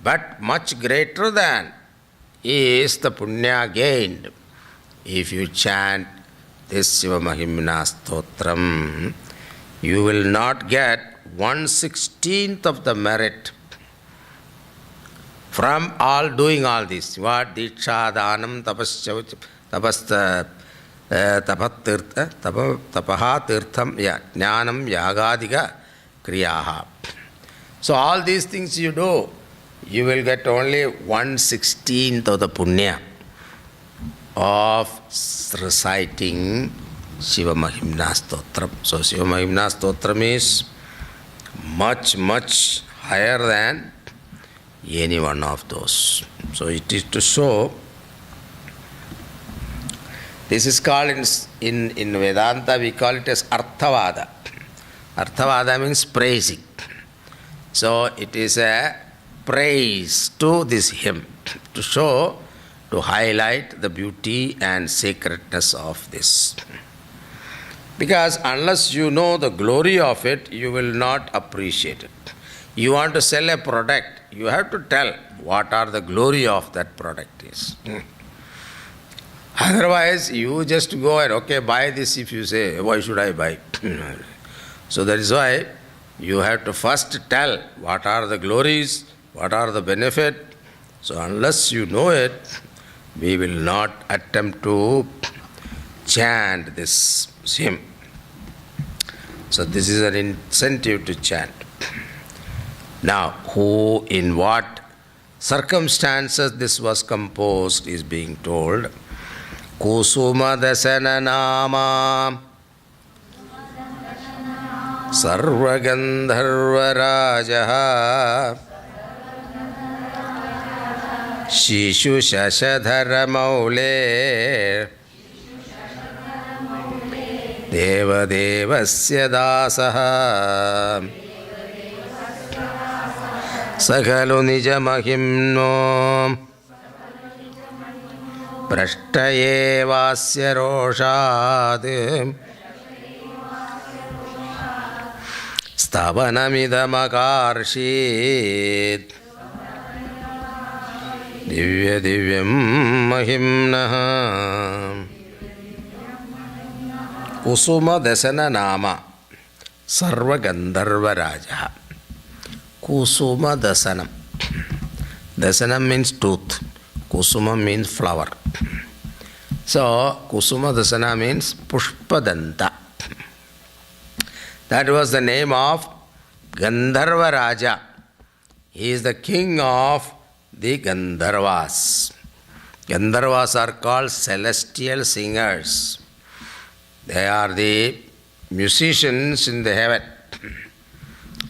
But much greater than is the punya gained if you chant this Shiva Mahimna Stotram. You will not get 1/16th of the merit from all doing all this. What? Diksha, Dhanam, Tapastha, Tapaha, Tirtham, Jnanam, Yagadiga, Kriyaha. So all these things you do, you will get only 1/16th of the punya of reciting Shiva Mahimna Stotram. So Shiva Mahimna Stotram is much, much higher than any one of those. So it is to show, this is called in Vedanta, we call it as Arthavada. Arthavada means praising. So it is a praise to this hymn, to show, to highlight the beauty and sacredness of this. Because unless you know the glory of it, you will not appreciate it. You want to sell a product, you have to tell what are the glory of that product is. Otherwise, you just go and, okay, buy this. If you say, why should I buy? So that is why you have to first tell what are the glories, what are the benefit. So unless you know it, we will not attempt to chant this hymn. So this is an incentive to chant. Now, who, in what circumstances this was composed is being told. Kusuma dasana nama sarva gandharva rajaha shishu shashadhara maule deva devasya dasaha Sakalu nijamahimno prashtaye vasya roshad stavanamidamakarshit divya divyam mahimnaha. Kusuma dasana nama sarva gandharva raja. Kusuma dasanam. Dasanam means tooth. Kusuma means flower. So, Kusuma dasana means Pushpadanta. That was the name of Gandharva Raja. He is the king of the Gandharvas. Gandharvas are called celestial singers. They are the musicians in the heaven.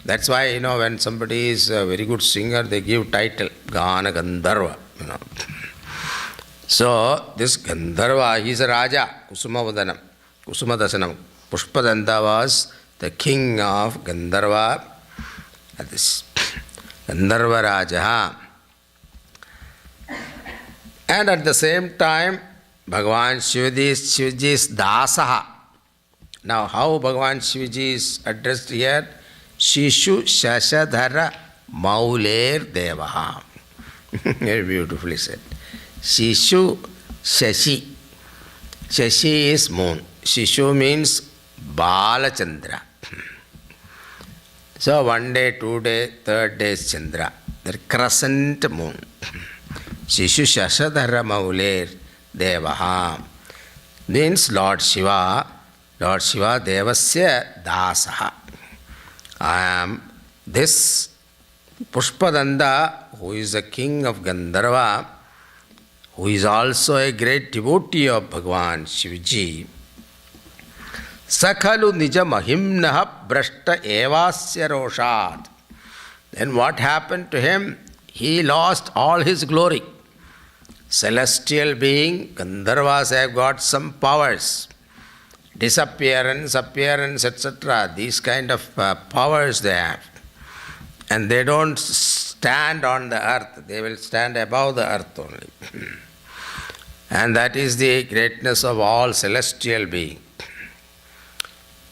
That's why, when somebody is a very good singer, they give title, Gana Gandharva. So, this Gandharva, he is a Raja, Kusuma Dasanam. Pushpadanta was the king of Gandharva, this Gandharva Raja. And at the same time, Bhagavan Shivaji is Dasaha. Now, how Bhagavan Shivaji is addressed here? Shishu Shashadhara Mauler Devaha. Very beautifully said. Shishu Shashi. Shashi is moon. Shishu means Balachandra. So 1 day, 2 day, 3rd day is Chandra. The crescent moon. Shishu Shashadhara Mauler Devaha means Lord Shiva Devasya Dasaha. I am this Pushpadanda, who is the king of Gandharva, who is also a great devotee of Bhagavan Shivaji. Sakhalu nija mahimnaha brashta evasya roshat. Then what happened to him? He lost all his glory. celestial being, Gandharvas have got some powers. Disappearance, appearance, etc. These kind of powers they have. And they don't stand on the earth. They will stand above the earth only. And that is the greatness of all celestial beings.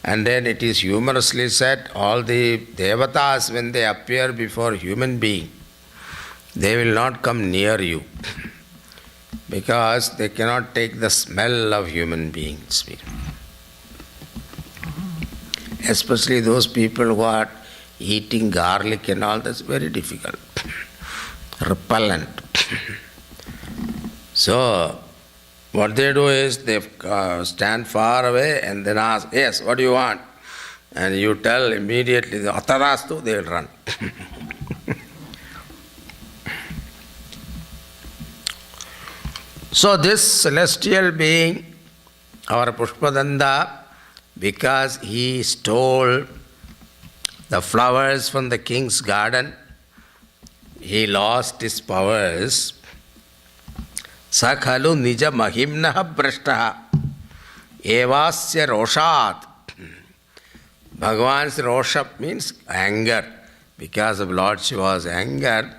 And then it is humorously said, all the devatas, when they appear before human being, they will not come near you because they cannot take the smell of human beings. Especially those people who are eating garlic and all, that's very difficult, repellent. So, what they do is they stand far away and then ask, yes, what do you want? And you tell immediately, Atarastu, they will run. So this celestial being, our Pushpadanda, because he stole the flowers from the king's garden, he lost his powers. Sakhalu nija mahimnaha brashtaha evasya roshat. Bhagavan's rosha means anger. Because of Lord Shiva's anger,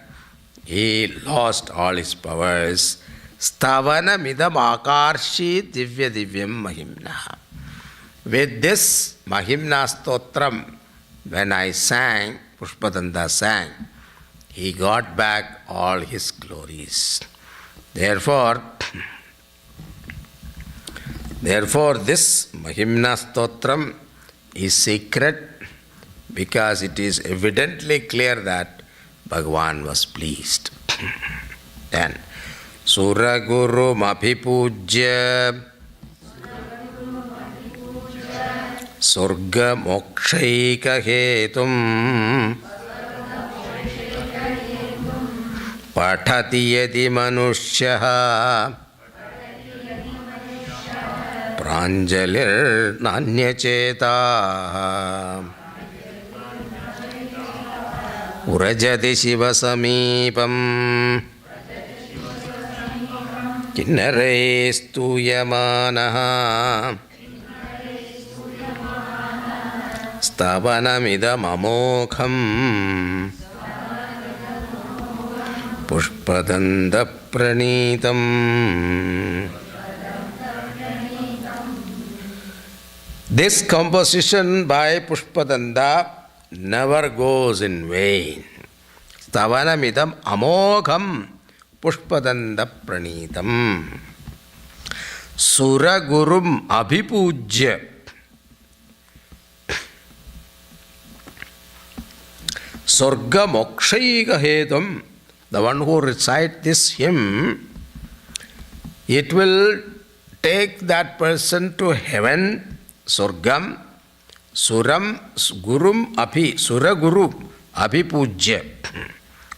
he lost all his powers. Stavana midam akarshi divya divyam mahimnaha. With this Mahimna Stotram, when I sang, Pushpadanda sang, he got back all his glories. Therefore, this Mahimna Stotram is secret because it is evidently clear that Bhagavan was pleased. Then, Suraguru Mapipujya Surga Mokshaika Hetum Pathati Yadi Manushyaha Pranjalir Nanyacheta Urajati Shiva Samipam Kinnarestu Yamanaha Stavanamidam amokham Pushpadanda pranitam. This composition by Pushpadanda never goes in vain. Stavanamidam amogham Pushpadanda pranitam. Suragurum abhipujya Surga Mokshaika Hedam. The one who recites this hymn, it will take that person to heaven, Surgam, Suram, Gurum, Abhi, Suraguru, Abhipujya.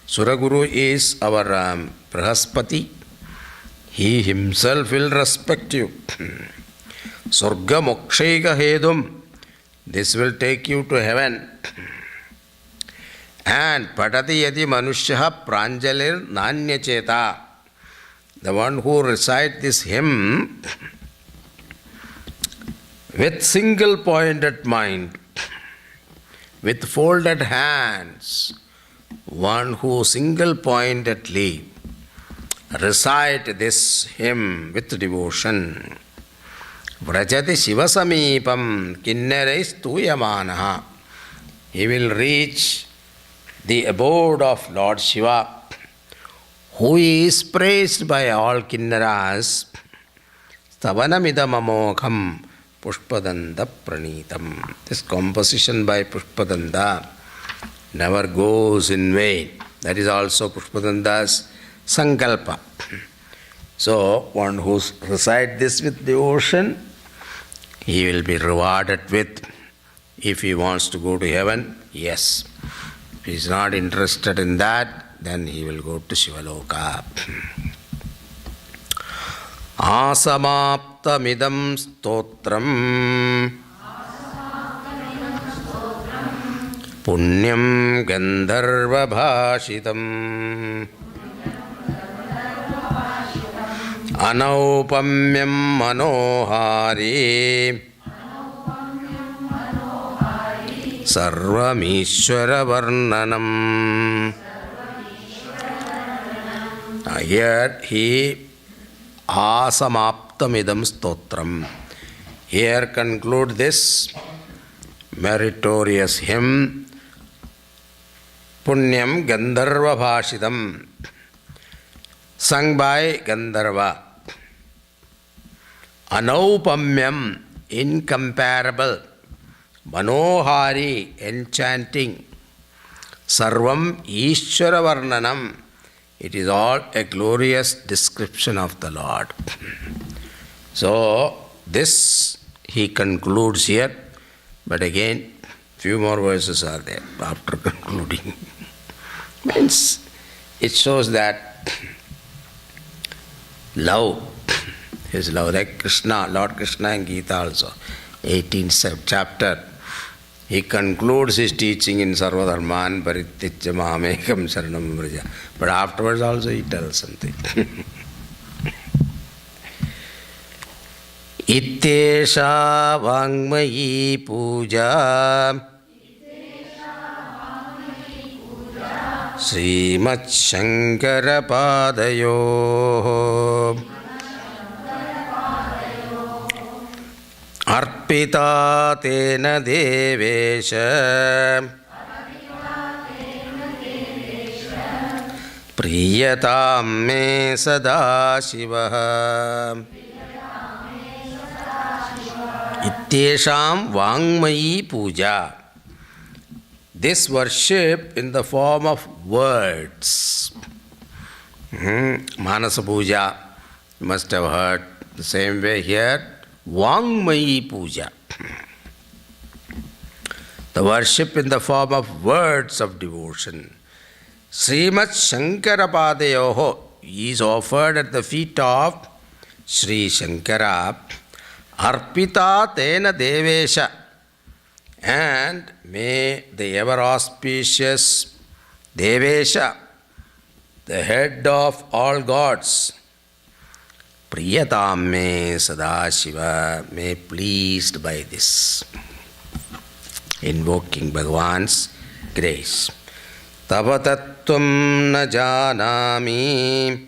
Suraguru is our Prahaspati. He himself will respect you. Surga Mokshaika Hedam. This will take you to heaven. And Patati Yadi Manushyaha Pranjalir Nanyacheta. The one who recites this hymn with single-pointed mind, with folded hands, one who single-pointedly recite this hymn with devotion. Vrajati Shivasamipam Kinnarais Tuyamanaha. He will reach the abode of Lord Shiva, who is praised by all kinnaras. Stavanamidam amogham Pushpadanda pranitam. This composition by Pushpadanda never goes in vain. That is also Pushpadanda's sankalpa. So, one who recites this with devotion, he will be rewarded with. If he wants to go to heaven, yes. If he is not interested in that, then he will go to Shivaloka. Asamaptamidam stotram Punyam Gandharva Bhashitam Anaupamyam manohari Sarvamishwara varnanam. Here he asamaptamidam stotram. Here conclude this meritorious hymn, Punyam Gandharva Bhashidam, sung by Gandharva. Anaupamyam, incomparable. Manohari, enchanting. Sarvam Ishvara Varnanam, it is all a glorious description of the Lord. So, this he concludes here, but again, few more verses are there after concluding. Means, it shows that love, his love, like Krishna, Lord Krishna in Gita also, 18th chapter, he concludes his teaching in Sarvadharman Paritijya Mamekam Saranam Vraja. But afterwards also he tells something. Ittesha Vangmayi Puja Srimat Shankara Padayo Arpita Tena Devesha Priyatam Me Sadashivaha. Ittesham Vangmayi Puja. This worship in the form of words. Manasa Puja, you must have heard the same way here. Vangmayi Puja. The worship in the form of words of devotion. Srimat Shankara Padayoho is offered at the feet of Sri Shankara. Arpita Tena Devesha. And may the ever auspicious Devesha, the head of all gods, Priyatam me Sadashiva, may pleased by this. Invoking Bhagavan's grace. Tavatatvam na janami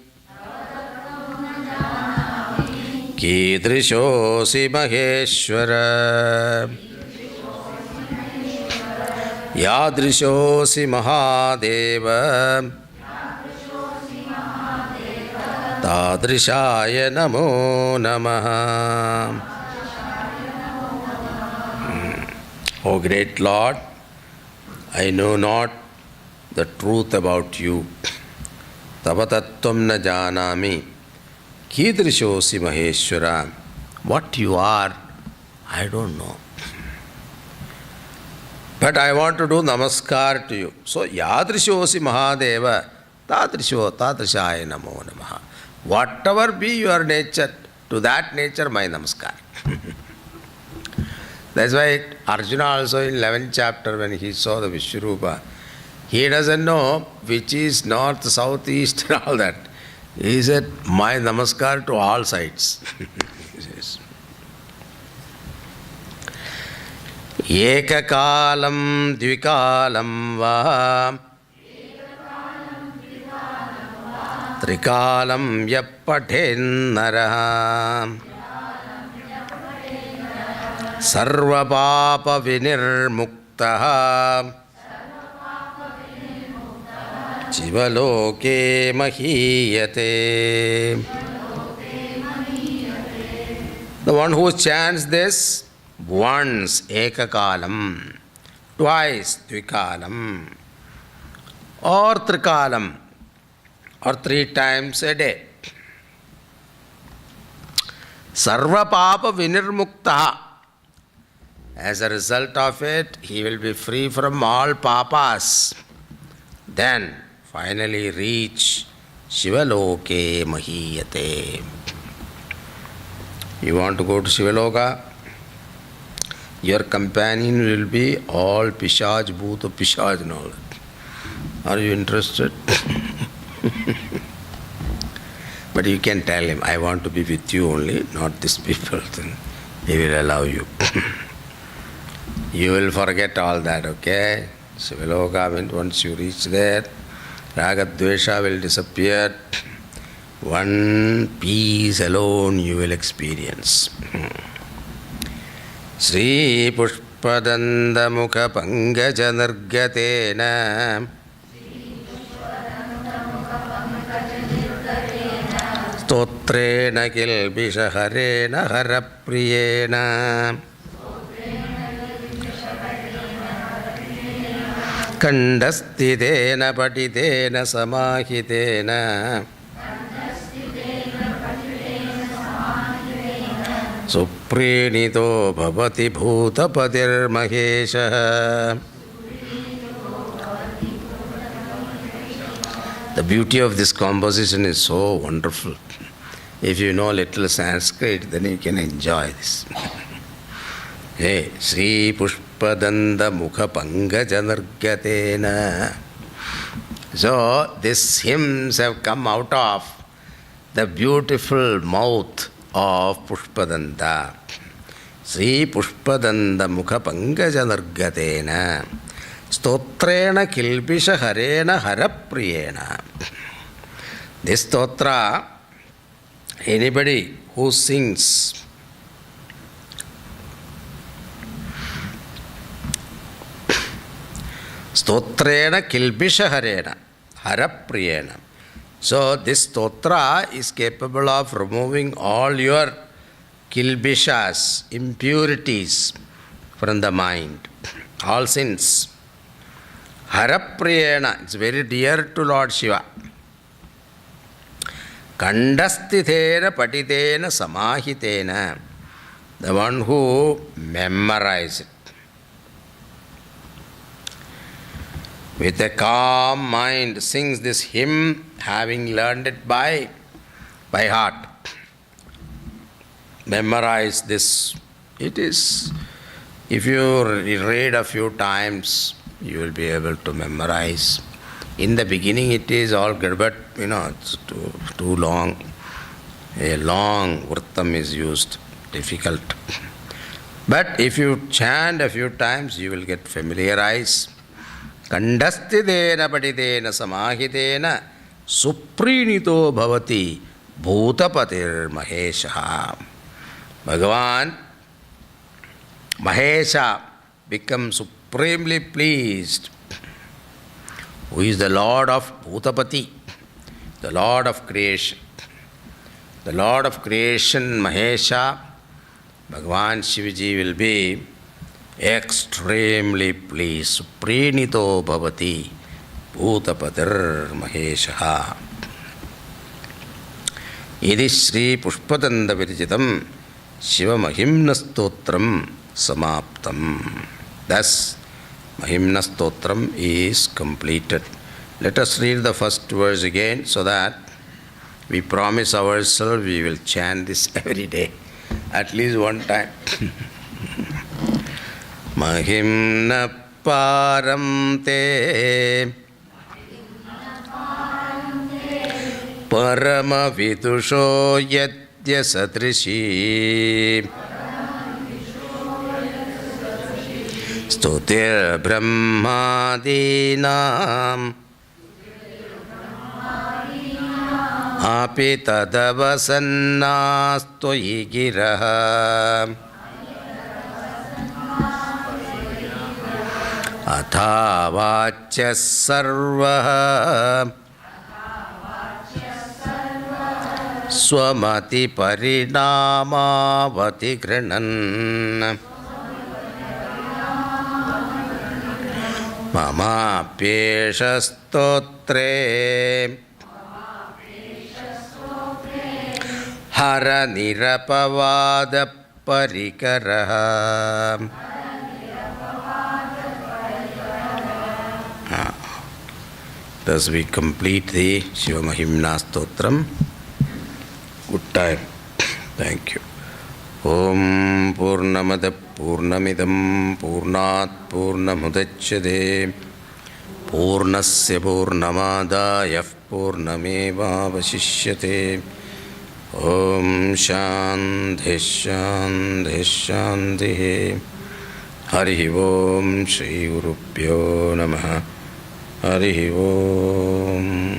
Kidrishosi Maheshwara Yadrishosi Mahadeva Tadrishaya Namo Namaha. O great Lord, I know not the truth about you. Tavatatvam na janami Kidrishosi Maheshwara. What you are, I don't know. But I want to do namaskar to you. So, Yadrishosi Mahadeva, Tadrishaya Namo Namaha. Whatever be your nature, to that nature my namaskar. That's why Arjuna also in 11th chapter, when he saw the Vishwarupa, he doesn't know which is north, south, east and all that. He said, my namaskar to all sides. Ekakalam dvikalam va Trikalam yappaten naraha Sarva papa vinirmuktaha Jivaloke mahiyate. The one who chants this once, ekakalam, twice, dvikalam, or trikalam, or 3 times a day. Sarva papa vinirmuktaha. As a result of it, he will be free from all papas. Then finally reach Shivaloke mahiyate. You want to go to Shivaloka? Your companion will be all Pishaj, Bhuta, Pishaj and all that. Are you interested? But you can tell him, I want to be with you only, not these people. Then he will allow you. You will forget all that, okay? Sivaloka, once you reach there, Raga Dvesha will disappear. One peace alone you will experience. Sri Pushpadanda Mukha Pangaja Nirgatena Stotrena Kilbisha Harena Harapriyena Kandastitena Patitena Samahitena Suprinito Bhavati Bhutapatir Mahesha. The beauty of this composition is so wonderful. If you know little Sanskrit, then you can enjoy this. Hey, Sri Pushpadanda Mukha Pangaja Nirgatena. So, these hymns have come out of the beautiful mouth of Pushpadanda. Sri Pushpadanda Mukha Pangaja Nirgatena Stotrena Kilbisha Harena Harapriyena. This stotra, anybody who sings Stotrena Kilbisha Harena Harapriyena. So this stotra is capable of removing all your kilbishas, impurities from the mind, all sins. Harapriyena, it's very dear to Lord Shiva. Kandastithena patitena samahitena, the one who memorizes it. With a calm mind sings this hymn, having learned it by heart. Memorize this. It is, if you read a few times, you will be able to memorize. In the beginning it is all good, but it's too long. A long vrtam is used, difficult. But if you chant a few times, you will get familiarized. Kandastidena patitena samahitena suprinito bhavati bhutapatir mahesha. Bhagavan, Mahesha, becomes supremely pleased. Who is the Lord of Bhutapati, the Lord of creation. The Lord of creation, Mahesha, Bhagavan Shivaji will be extremely pleased. Suprinito bhavati bhutapatir mahesha. Idi Sri Pushpadanda Virijitam Shiva Mahimna Stotram Samaptam. Thus, Mahimna Stotram is completed. Let us read the first verse again so that we promise ourselves we will chant this every day, at least one time. Mahimna param te parama vidusho yadya satrishi stutir brahmadinam api tadavasannastoyi giraha Athavachya sarvaha swamati parinamavati grinan mama pyesha stotre hara nirapavada parikaraha. Thus we complete the Shiva Mahimna Stotram. Good time. Thank you. Om Purnamada Purnamidam Purnat Purnamudachyate Purnasya Purnamadaya Purnameva Vasishyate Om Shanti Shanti Shanti. Hari Om Shri Gurubhyo Namaha. Hari Om.